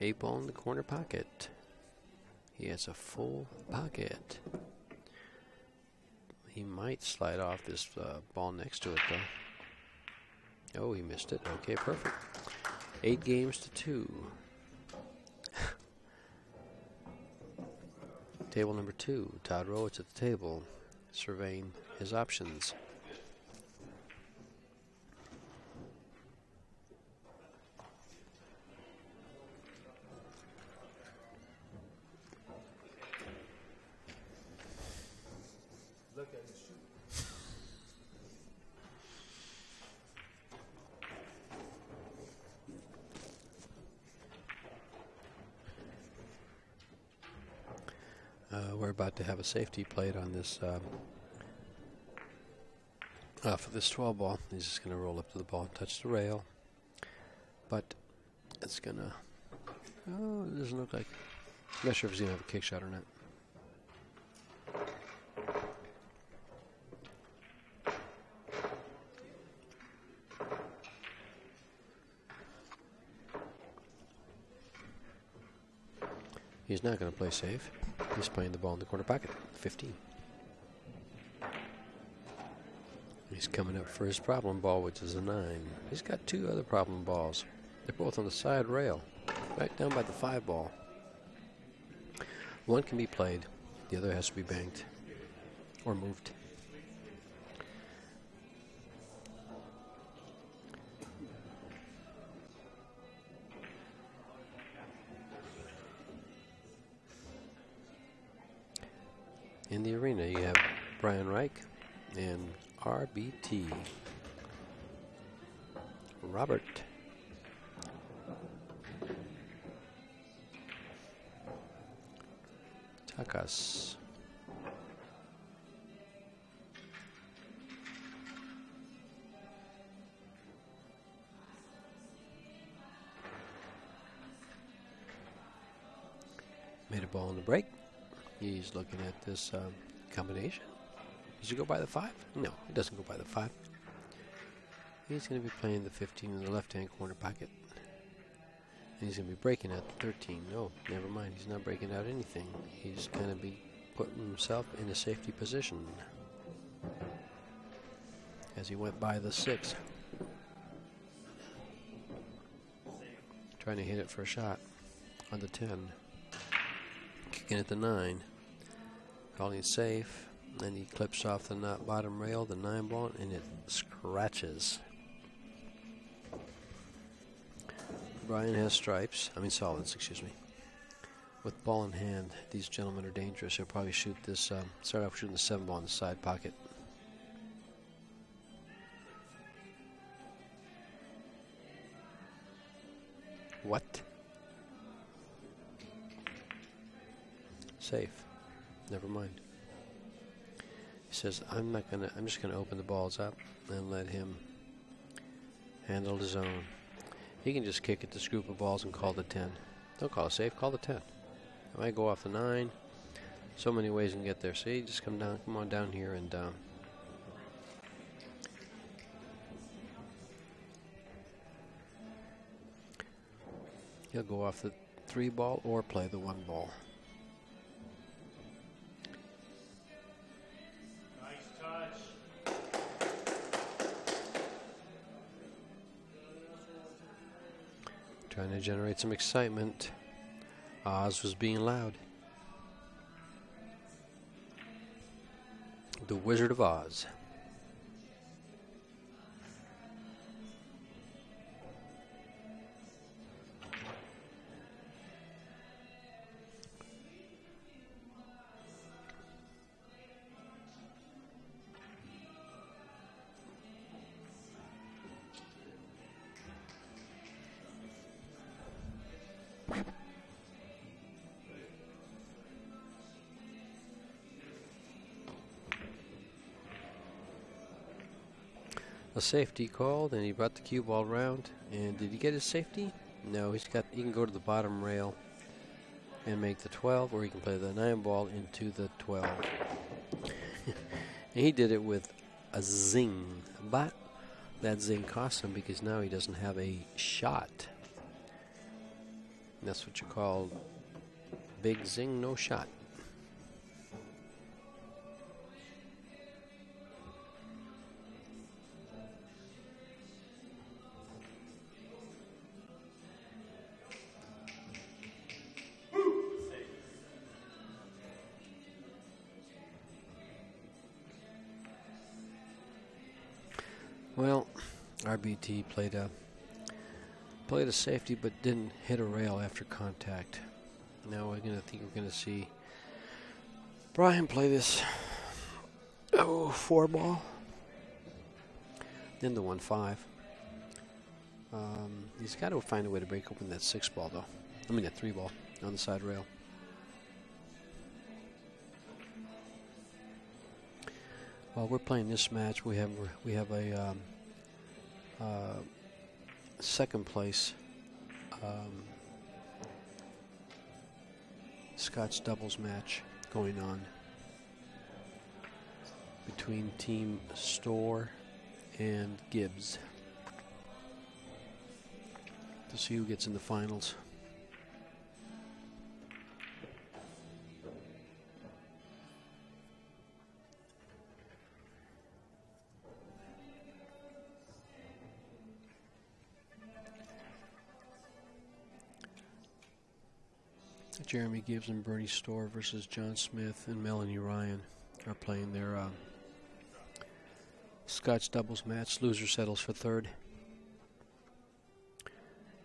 8 ball in the corner pocket. He has a full pocket. He might slide off this ball next to it, though. Oh, he missed it. Okay, perfect. 8 games to 2. Table number 2. Todd Rowitz at the table, surveying his options. We're about to have a safety plate on this for this 12 ball. He's just going to roll up to the ball and touch the rail. But it's going to... Oh, it doesn't look like... I'm not sure if he's going to have a kick shot or not. He's not going to play safe. He's playing the ball in the corner pocket. 15. He He's coming up for his problem ball, which is a 9. He's got 2 other problem balls. They're both on the side rail, right down by the 5 ball. One can be played, the other has to be banked or moved. In the arena, you have Brian Reich and RBT. Robert. Takas. Made a ball in the break. He's looking at this combination. Does he go by the 5? No, he doesn't go by the 5. He's going to be playing the 15 in the left-hand corner pocket. And he's going to be breaking out the 13. No, never mind. He's not breaking out anything. He's going to be putting himself in a safety position as he went by the 6. Trying to hit it for a shot on the 10. Kicking at the 9. Calling it safe. Then he clips off the bottom rail, the 9 ball, and it scratches. Brian has stripes, solids, excuse me. With ball in hand, these gentlemen are dangerous. He'll probably shoot this, start off shooting the 7 ball in the side pocket. What? Safe. Never mind. He says, I'm just gonna open the balls up and let him handle his own. He can just kick at this group of balls and call the 10. Don't call it safe, call the 10. I might go off the 9. So many ways you can get there. See, just come on down here and he'll go off the 3 ball or play the 1 ball. Trying to generate some excitement. Oz was being loud. The Wizard of Oz. A safety called, and he brought the cue ball around. And did he get his safety? No, he can go to the bottom rail and make the 12, or he can play the 9 ball into the 12. And he did it with a zing, but that zing cost him because now he doesn't have a shot. And that's what you call big zing, no shot. Well, RBT played a safety, but didn't hit a rail after contact. Now we're gonna see Brian play this 4 ball, then the 1-5. He's got to find a way to break open that 6 ball, though. That 3 ball on the side rail. While we're playing this match, we have a second place Scotch doubles match going on between Team Store and Gibbs to see who gets in the finals. Jeremy Gibbs and Bernie Storr versus John Smith and Melanie Ryan are playing their Scotch doubles match. Loser settles for third.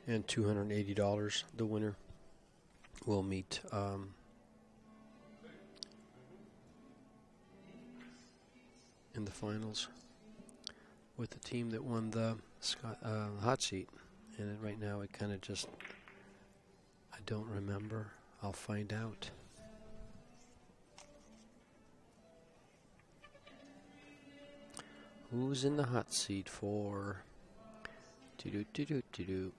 And $280. The winner will meet in the finals with the team that won the hot seat. And right now it kind of just, I don't remember. I'll find out. Who's in the hot seat for do-do-do-do-do-do?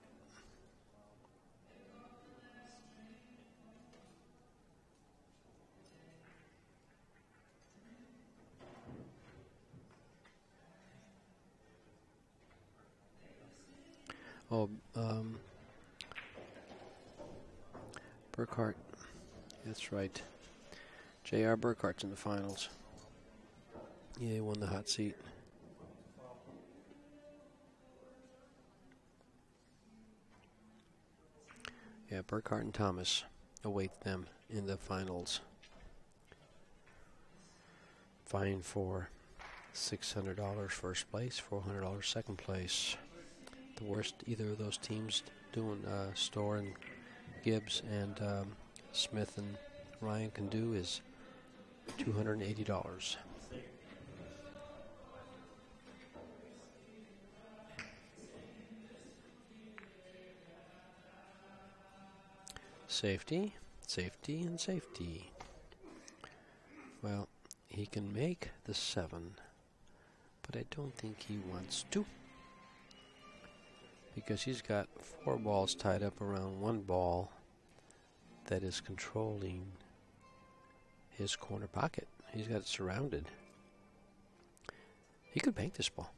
Oh, Burkhart. That's right. J.R. Burkhart's in the finals. Yeah, he won the hot seat. Yeah, Burkhart and Thomas await them in the finals. Vying for $600 first place, $400 second place. The worst either of those teams doing, Storr and Gibbs and Smith and Ryan can do is $280. Safety, safety, and safety. Well, he can make the 7, but I don't think he wants to, because he's got 4 balls tied up around 1 ball that is controlling his corner pocket. He's got it surrounded. He could bank this ball.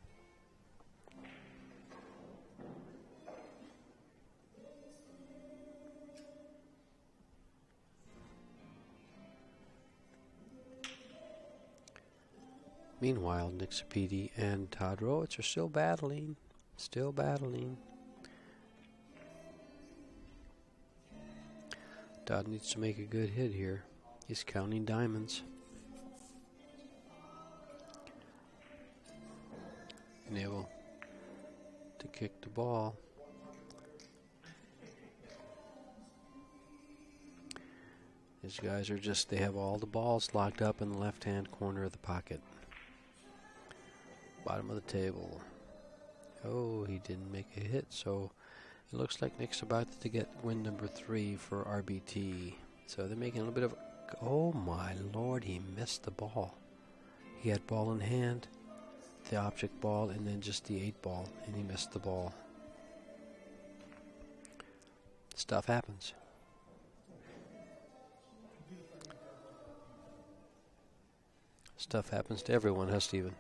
Meanwhile, Nick Sapedi and Todd Rowitz are still battling. Still battling. Todd needs to make a good hit here. He's counting diamonds. And able to kick the ball. These guys are just, they have all the balls locked up in the left-hand corner of the pocket. Bottom of the table. Oh, he didn't make a hit, so it looks like Nick's about to get win number 3 for RBT. So they're making a little bit of, oh my lord, he missed the ball. He had ball in hand, the object ball, and then just the 8 ball, and he missed the ball. Stuff happens. Stuff happens to everyone, huh, Steven?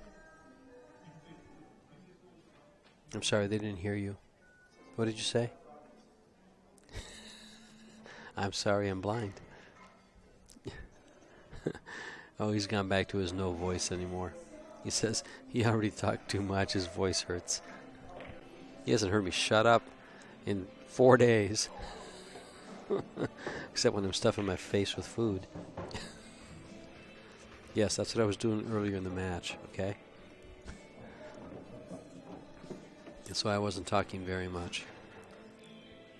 I'm sorry, they didn't hear you. What did you say? I'm sorry, I'm blind. Oh, he's gone back to his no voice anymore. He says he already talked too much, his voice hurts. He hasn't heard me shut up in 4 days. Except when I'm stuffing my face with food. Yes, that's what I was doing earlier in the match, okay? That's why I wasn't talking very much.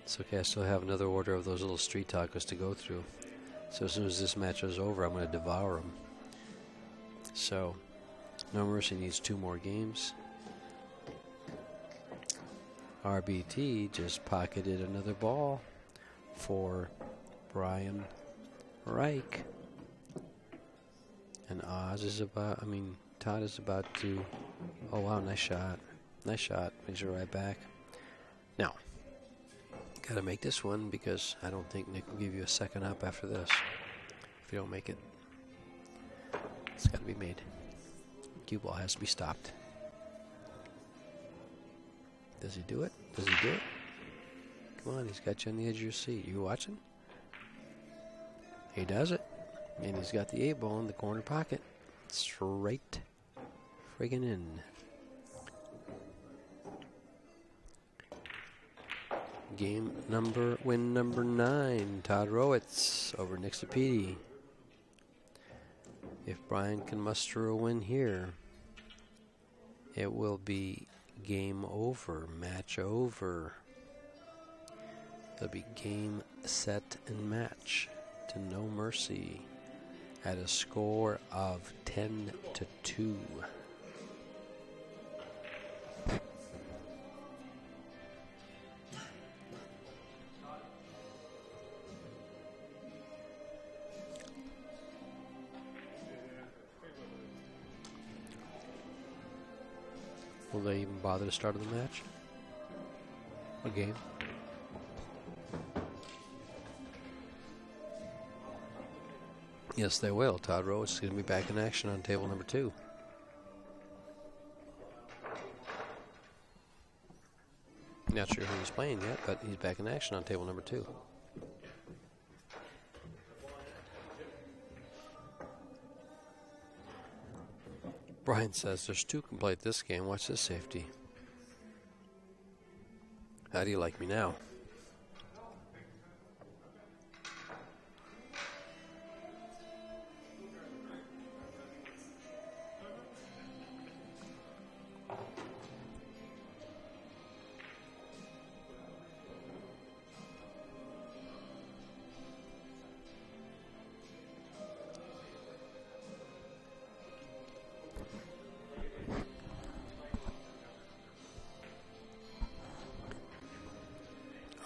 It's okay, I still have another order of those little street tacos to go through. So as soon as this match is over, I'm going to devour them. So, No Mercy needs 2 more games. RBT just pocketed another ball for Brian Reich. And Todd is about to, oh wow, nice shot. Nice shot. Brings it right back. Now, got to make this one because I don't think Nick will give you a second up after this. If you don't make it, it's got to be made. Cue ball has to be stopped. Does he do it? Does he do it? Come on, he's got you on the edge of your seat. You watching? He does it. And he's got the 8 ball in the corner pocket. Straight friggin' in. Win number 9, Todd Rowitz over Nick Sapiti. If Brian can muster a win here, it will be game over, match over. It'll be game, set, and match to no mercy at a score of 10-2. Will they even bother to start the match? A game? Yes, they will. Todd Rhodes is going to be back in action on table number 2. Not sure who he's playing yet, but he's back in action on table number 2. Brian says there's 2 can play this game. Watch this safety. How do you like me now?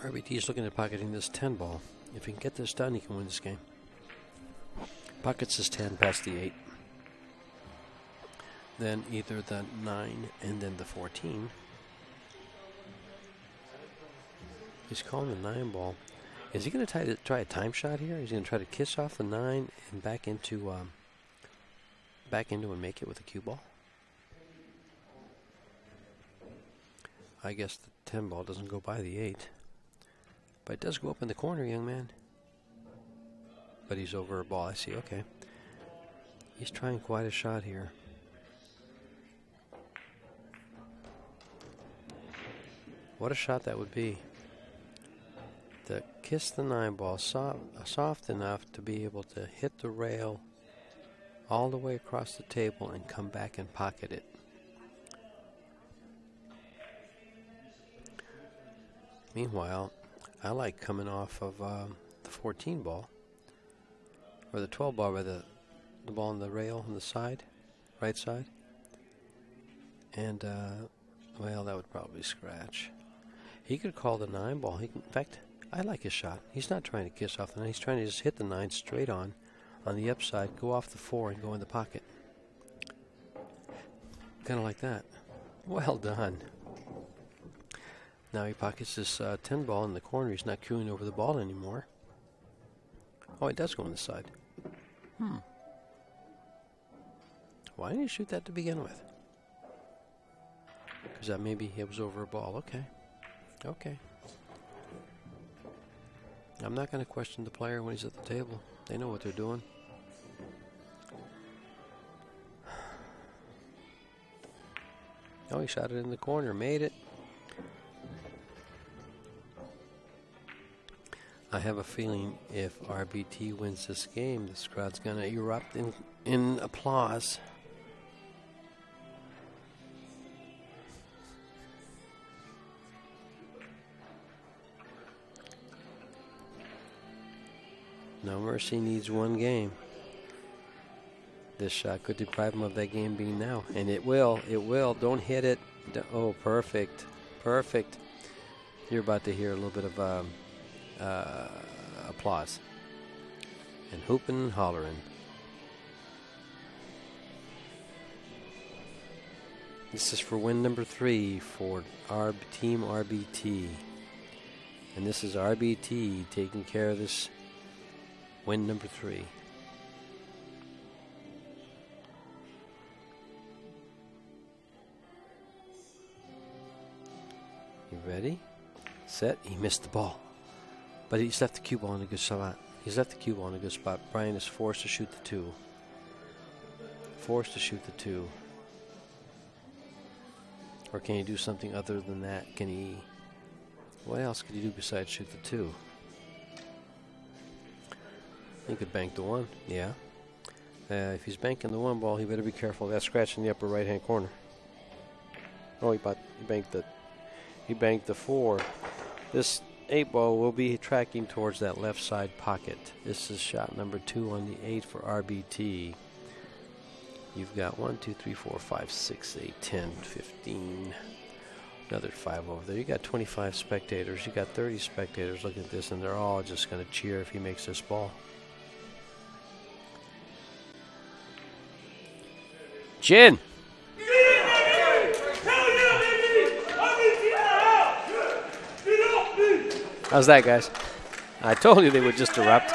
RBT is looking at pocketing this 10 ball. If he can get this done, he can win this game. Pockets his 10 past the 8. Then either the 9 and then the 14. He's calling the 9 ball. Is he going to try a time shot here? He's going to try to kiss off the 9 and back into and make it with a cue ball? I guess the 10 ball doesn't go by the 8. But it does go up in the corner, young man. But he's over a ball. I see. Okay. He's trying quite a shot here. What a shot that would be. To kiss the 9 ball soft enough to be able to hit the rail all the way across the table and come back and pocket it. Meanwhile, I like coming off of the 14 ball, or the 12 ball, by the ball on the rail on the side, right side. And, well, that would probably scratch. He could call the 9 ball. In fact, I like his shot. He's not trying to kiss off the 9. He's trying to just hit the 9 straight on the upside, go off the 4, and go in the pocket. Kind of like that. Well done. Now he pockets this 10 ball in the corner. He's not cueing over the ball anymore. Oh, it does go on the side. Why didn't he shoot that to begin with? Because that maybe it was over a ball. Okay. I'm not going to question the player when he's at the table. They know what they're doing. Oh, he shot it in the corner. Made it. I have a feeling if RBT wins this game, this crowd's going to erupt in applause. No Mercy needs 1 game. This shot could deprive him of that game being now. And it will. Don't hit it. Oh, perfect. You're about to hear a little bit of applause and hooping and hollering. This is for win number 3 for Team RBT, and this is RBT taking care of this win number 3. You ready? Set. He missed the ball. But he's left the cue ball in a good spot. Brian is forced to shoot the 2. Or can he do something other than that? Can he What else could he do besides shoot the 2? He could bank the 1, yeah. If he's banking the 1 ball, he better be careful of that scratch in the upper right-hand corner. Oh, he banked the 4. This 8 ball will be tracking towards that left side pocket. This is shot number 2 on the 8 for RBT. You've got 1, 2, 3, 4, 5, 6, 8, 10, 15. Another 5 over there. You got 25 spectators. You got 30 spectators looking at this, and they're all just going to cheer if he makes this ball. Chin! How's that, guys? I told you they would just erupt.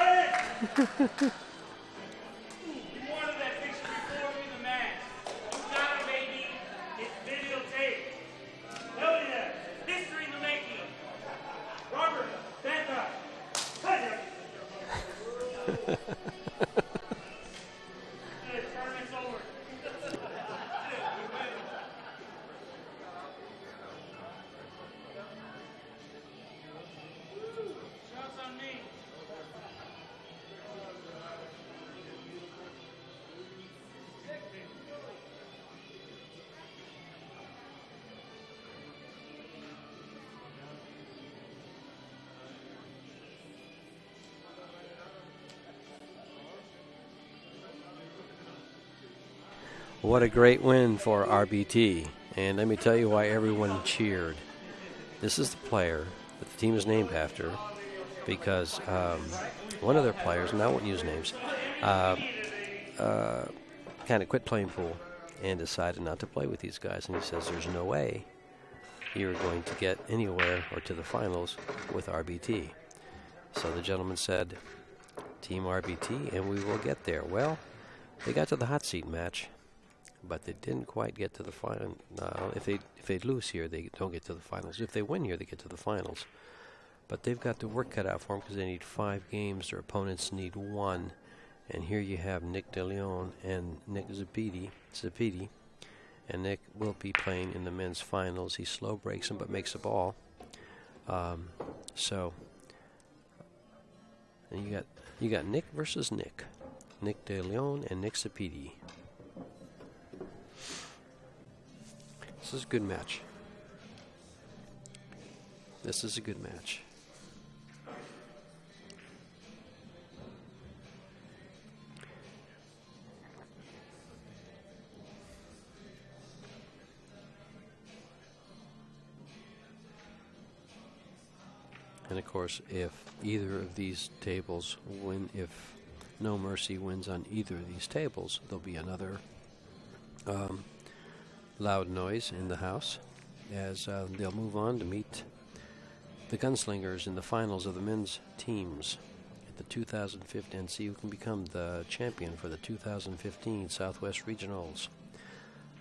What a great win for RBT. And let me tell you why everyone cheered. This is the player that the team is named after because one of their players, and I won't use names, kind of quit playing pool and decided not to play with these guys. And he says there's no way you're going to get anywhere or to the finals with RBT. So the gentleman said, Team RBT, and we will get there. Well, they got to the hot seat match, but they didn't quite get to the final. If they lose here, they don't get to the finals. If they win here, they get to the finals. But they've got the work cut out for them because they need 5 games. Their opponents need 1. And here you have Nick DeLeon and Nick Zapiti. And Nick will be playing in the men's finals. He slow breaks him but makes the ball. And you got Nick versus Nick. Nick DeLeon and Nick Zapiti. This is a good match. This is a good match. And of course, if either of these tables win, if No Mercy wins on either of these tables, there'll be another loud noise in the house as they'll move on to meet the Gunslingers in the finals of the men's teams at the 2015 and see who can become the champion for the 2015 Southwest Regionals,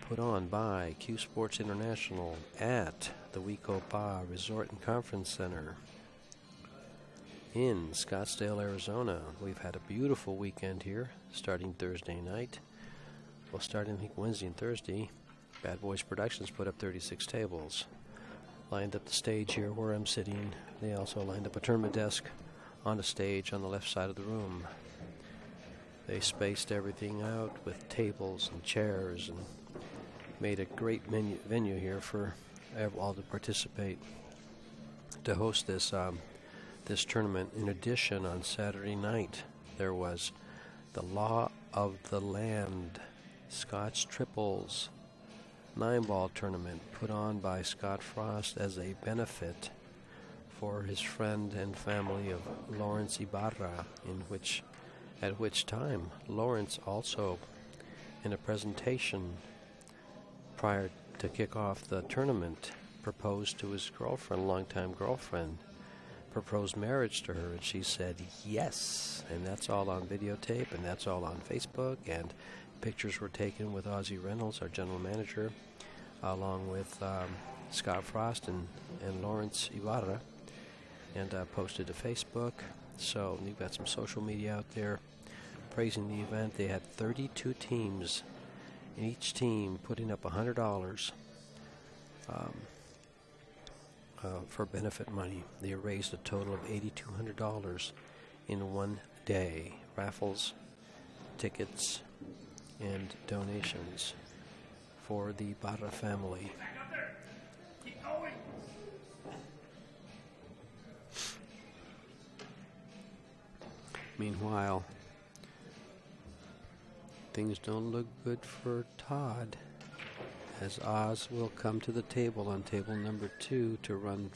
put on by CueSports International at the Wico Pa Resort and Conference Center in Scottsdale, Arizona. We've had a beautiful weekend here starting Thursday night. Well, starting I think Wednesday and Thursday, Bad Boys Productions put up 36 tables. Lined up the stage here where I'm sitting. They also lined up a tournament desk on a stage on the left side of the room. They spaced everything out with tables and chairs and made a great venue here for all to participate to host this this tournament. In addition, on Saturday night, there was the Law of the Land Scotch Triples 9-ball tournament put on by Scott Frost as a benefit for his friend and family of Lawrence Ibarra, at which time Lawrence also, in a presentation prior to kick off the tournament, proposed to his girlfriend, longtime girlfriend, proposed marriage to her, and she said yes. And that's all on videotape, and that's all on Facebook, and pictures were taken with Ozzie Reynolds, our general manager, along with Scott Frost and Lawrence Ibarra, and posted to Facebook. So you've got some social media out there praising the event. They had 32 teams, and each team putting up $100. for benefit money. They raised a total of $8,200 in one day. Raffles, tickets, and donations for the Barra family. Meanwhile, things don't look good for Todd, as Oz will come to the table on table number 2 to run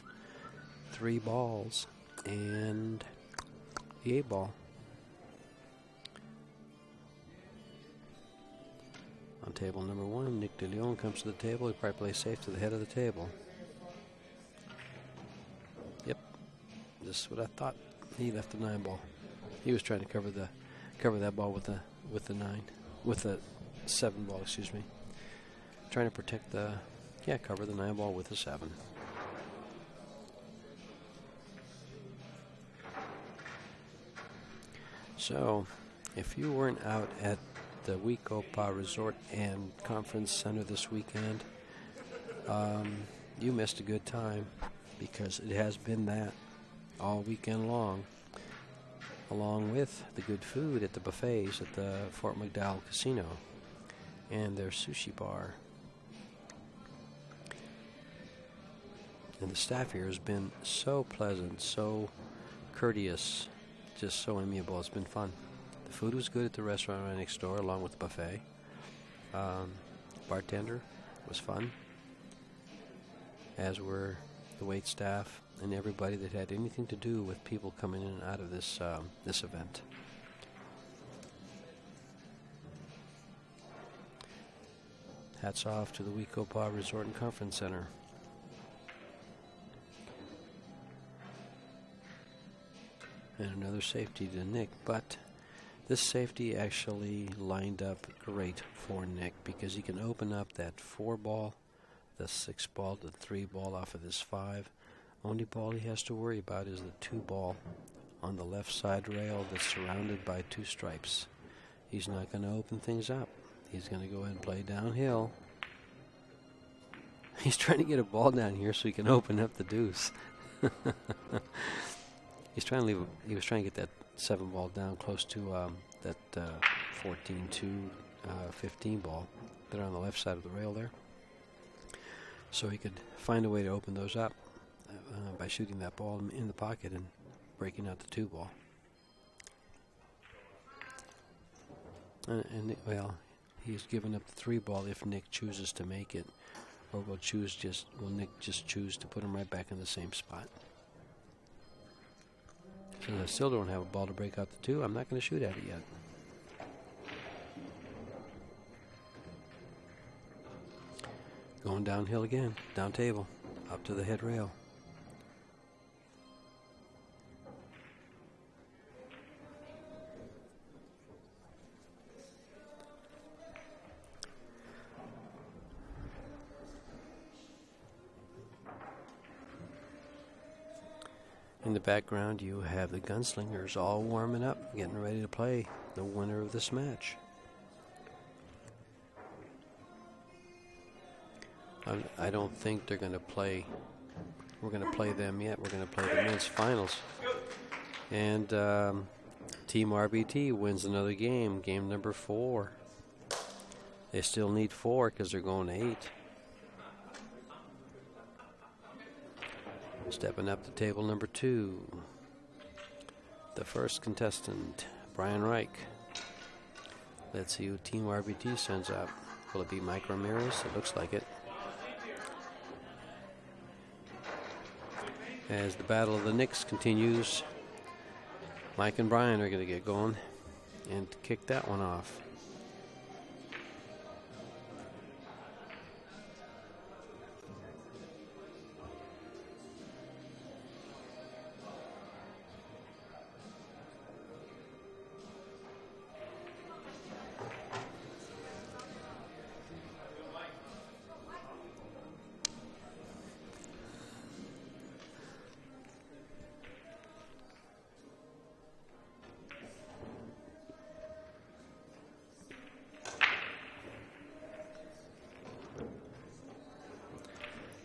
3 balls and the 8 ball. On table number 1, Nick DeLeon comes to the table. He probably plays safe to the head of the table. Yep, this is what I thought. He left the 9 ball. He was trying to cover that ball with the 7 ball. Excuse me. Trying to protect cover the 9 ball with the 7. So, if you weren't out at the Wecopa Resort and Conference Center this weekend, you missed a good time, because it has been that all weekend long, along with the good food at the buffets at the Fort McDowell Casino and their sushi bar. And the staff here has been so pleasant, so courteous, just so amiable. It's been fun. The food was good at the restaurant right next door, along with the buffet. Bartender was fun, as were the wait staff and everybody that had anything to do with people coming in and out of this event. Hats off to the Wecopa Resort and Conference Center. And another safety to Nick, but this safety actually lined up great for Nick, because he can open up that 4 ball, the 6 ball, the 3 ball off of this 5. Only ball he has to worry about is the 2 ball on the left side rail that's surrounded by 2 stripes. He's not going to open things up. He's going to go ahead and play downhill. He's trying to get a ball down here so he can open up the deuce. He was trying to get that 7 ball down close to that 14 to 15 ball that are on the left side of the rail there, so he could find a way to open those up by shooting that ball in the pocket and breaking out the 2 ball. And he's given up the 3 ball if Nick chooses to make it, or will Nick just choose to put him right back in the same spot. Since I still don't have a ball to break out the 2, I'm not going to shoot at it yet. Going downhill again, down table, up to the head rail. In the background, you have the gunslingers all warming up, getting ready to play the winner of this match. I don't think they're going to play. We're going to play them yet. We're going to play the men's finals. And Team RBT wins another game, game number 4. They still need 4 because they're going to 8. Stepping up to table number 2, the first contestant, Brian Reich. Let's see who Team RBT sends up. Will it be Mike Ramirez? It looks like it. As the battle of the Knicks continues, Mike and Brian are going to get going and kick that one off.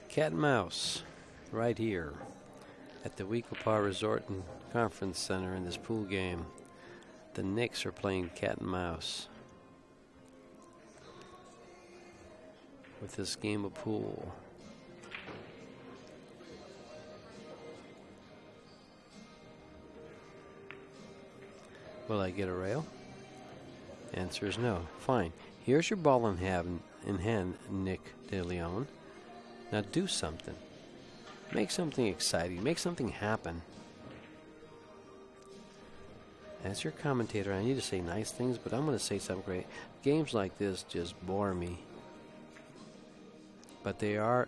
Cat and mouse. right here at the Weekopah Resort and Conference Center in this pool game. The Knicks are playing cat and mouse with this game of pool. Will I get a rail? Answer is no. Fine. Here's your ball in hand, Nick De Leon. Now do something. Make something exciting. Make something happen. As your commentator, I need to say nice things, but I'm going to say something great. Games like this just bore me. But they are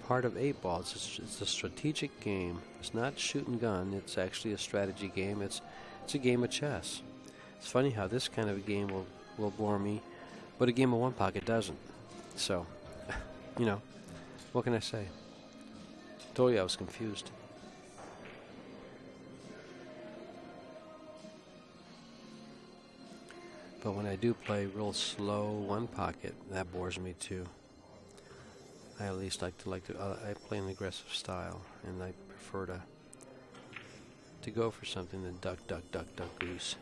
part of 8 Ball. It's a strategic game. It's not shoot and gun. It's actually a strategy game. It's a game of chess. It's funny how this kind of a game will bore me, but a game of one pocket doesn't. So, you know, what can I say? Told you I was confused. But when I do play real slow one pocket, that bores me too. I at least like to I play an aggressive style, and I prefer to go for something than duck, goose.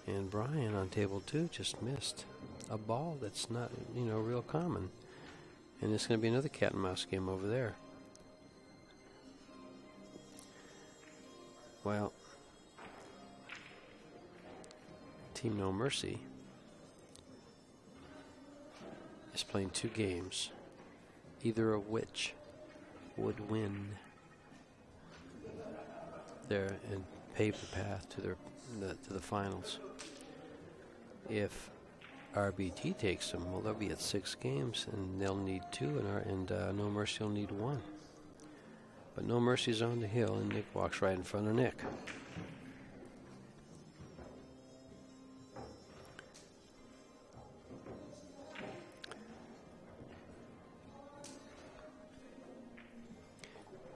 And Brian on table 2 just missed a ball that's not, real common. And it's going to be another cat and mouse game over there. Well, Team No Mercy is playing 2 games. Either of which would win their and pave the path to the finals. If RBT takes them, well, they'll be at 6 games, and they'll need 2, and No Mercy will need 1. But No Mercy's on the hill, and Nick walks right in front of Nick.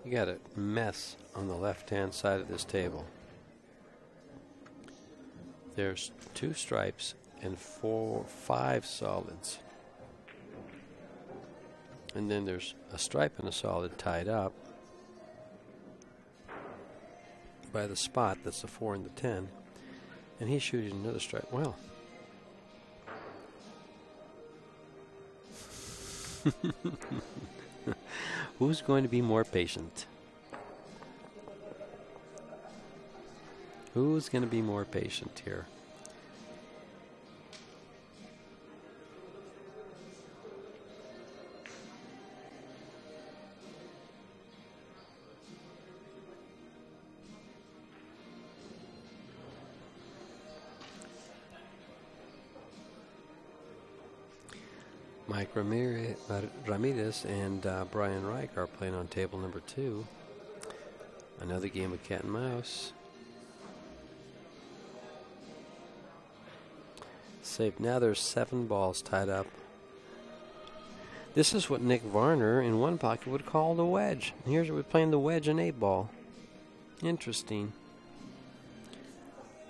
You got a mess on the left-hand side of this table. There's 2 stripes and 5 solids. And then there's a stripe and a solid tied up by the spot, that's the 4 and the 10. And he's shooting another stripe. Well, who's going to be more patient? Who's going to be more patient here? Mike Ramirez and Brian Reich are playing on table number 2. Another game of cat and mouse. Safe. Now there's 7 balls tied up. This is what Nick Varner in one pocket would call the wedge. And here's we're playing the wedge and 8 ball. Interesting.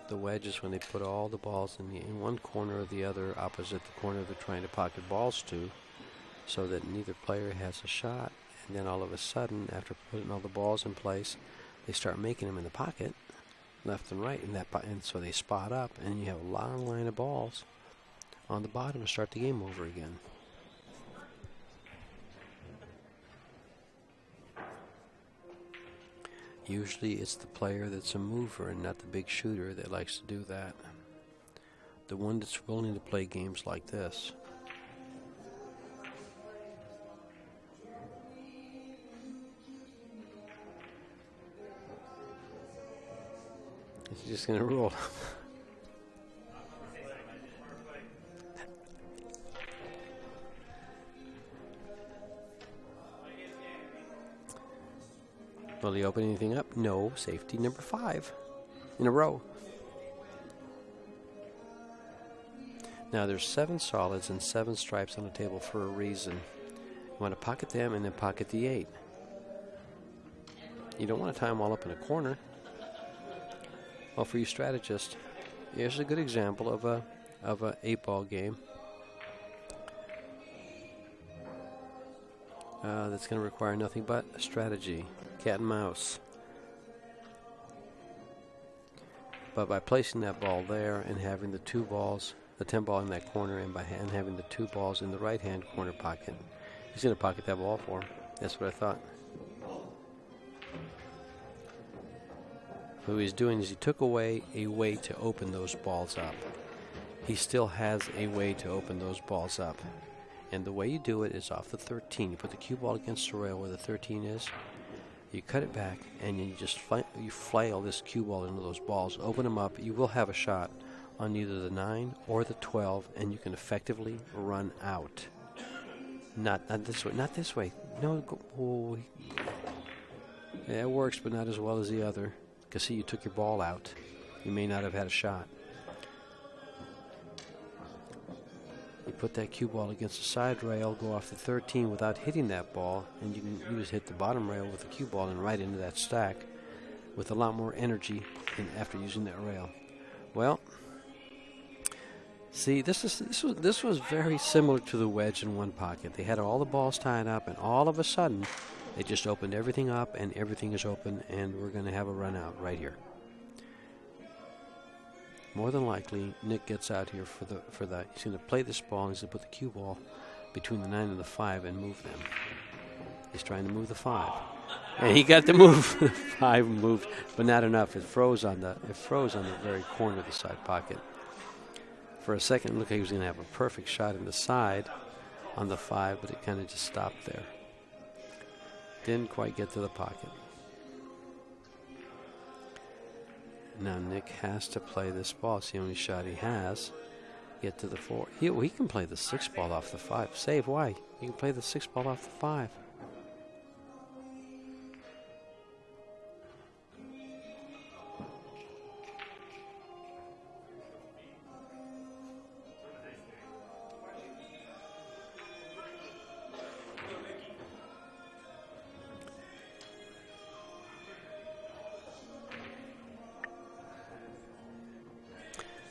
The wedge is when they put all the balls in one corner or the other, opposite the corner they're trying to pocket balls to, so that neither player has a shot. And then all of a sudden, after putting all the balls in place, they start making them in the pocket, left and right, and so they spot up, and you have a long line of balls on the bottom to start the game over again. Usually it's the player that's a mover and not the big shooter that likes to do that. The one that's willing to play games like this. It's just going to roll. Will he open anything up? No. Safety number 5 in a row. Now there's 7 solids and 7 stripes on the table for a reason. You want to pocket them and then pocket the 8. You don't want to tie them all up in a corner. Well, for you strategists, here's a good example of a 8-ball game. that's going to require nothing but strategy, cat and mouse. But by placing that ball there and having the 2 balls, the 10 ball in that corner, and by having the 2 balls in the right-hand corner pocket, he's going to pocket that ball for him. That's what I thought. What he's doing is he took away a way to open those balls up. He still has a way to open those balls up. And the way you do it is off the 13. You put the cue ball against the rail where the 13 is. You cut it back, and you just flail this cue ball into those balls. Open them up. You will have a shot on either the 9 or the 12, and you can effectively run out. Not this way. Not this way. No. Oh. Yeah, it works, but not as well as the other. Because, see, you took your ball out. You may not have had a shot. You put that cue ball against the side rail, go off the 13 without hitting that ball, and you just hit the bottom rail with the cue ball and right into that stack with a lot more energy after using that rail. Well, see, this was very similar to the wedge in one pocket. They had all the balls tied up, and all of a sudden, they just opened everything up, and everything is open, and we're going to have a run out right here. More than likely, Nick gets out here for the. He's going to play this ball, and he's going to put the cue ball between the 9 and the 5 and move them. He's trying to move the 5, and he got the move. The 5 moved, but not enough. It froze on the very corner of the side pocket. For a second, it looked like he was going to have a perfect shot in the side on the 5, but it kind of just stopped there. Didn't quite get to the pocket. Now Nick has to play this ball. It's the only shot he has. Get to the 4. He can play the 6 ball off the 5. Save, why? He can play the 6 ball off the 5.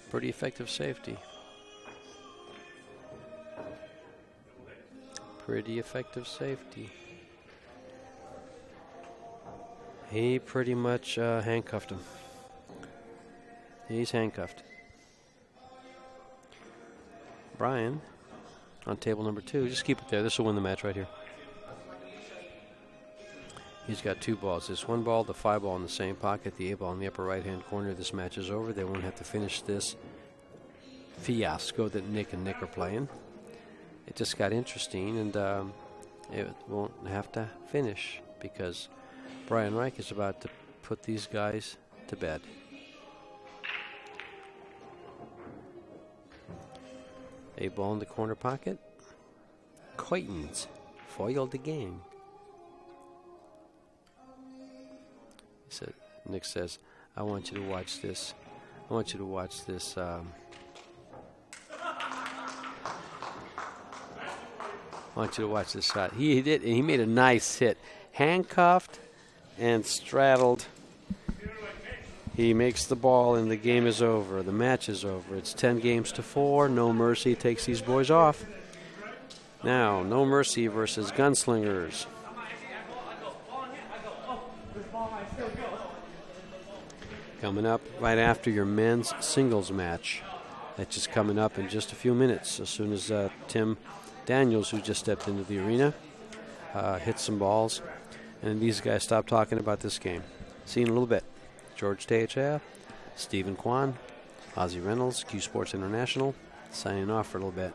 Pretty effective safety. Pretty effective safety. He pretty much handcuffed him. He's handcuffed. Brian on table number 2. Just keep it there. This will win the match right here. He's got 2 balls. This 1 ball, the 5 ball in the same pocket, the 8 ball in the upper right-hand corner. This match is over. They won't have to finish this fiasco that Nick and Nick are playing. It just got interesting, and it won't have to finish because Brian Reich is about to put these guys to bed. A ball in the corner pocket. Coitons foiled the game. Nick says, I want you to watch this. I want you to watch this. I want you to watch this shot. He did, and he made a nice hit. Handcuffed and straddled. He makes the ball, and the game is over. The match is over. It's 10-4. No Mercy takes these boys off. Now, No Mercy versus Gunslingers. Coming up right after your men's singles match. That's just coming up in just a few minutes. As soon as Tim Daniels, who just stepped into the arena, hits some balls. And these guys stop talking about this game. See you in a little bit. George Teyechea, Stephen Kwan, Ozzie Reynolds, CueSports International, signing off for a little bit.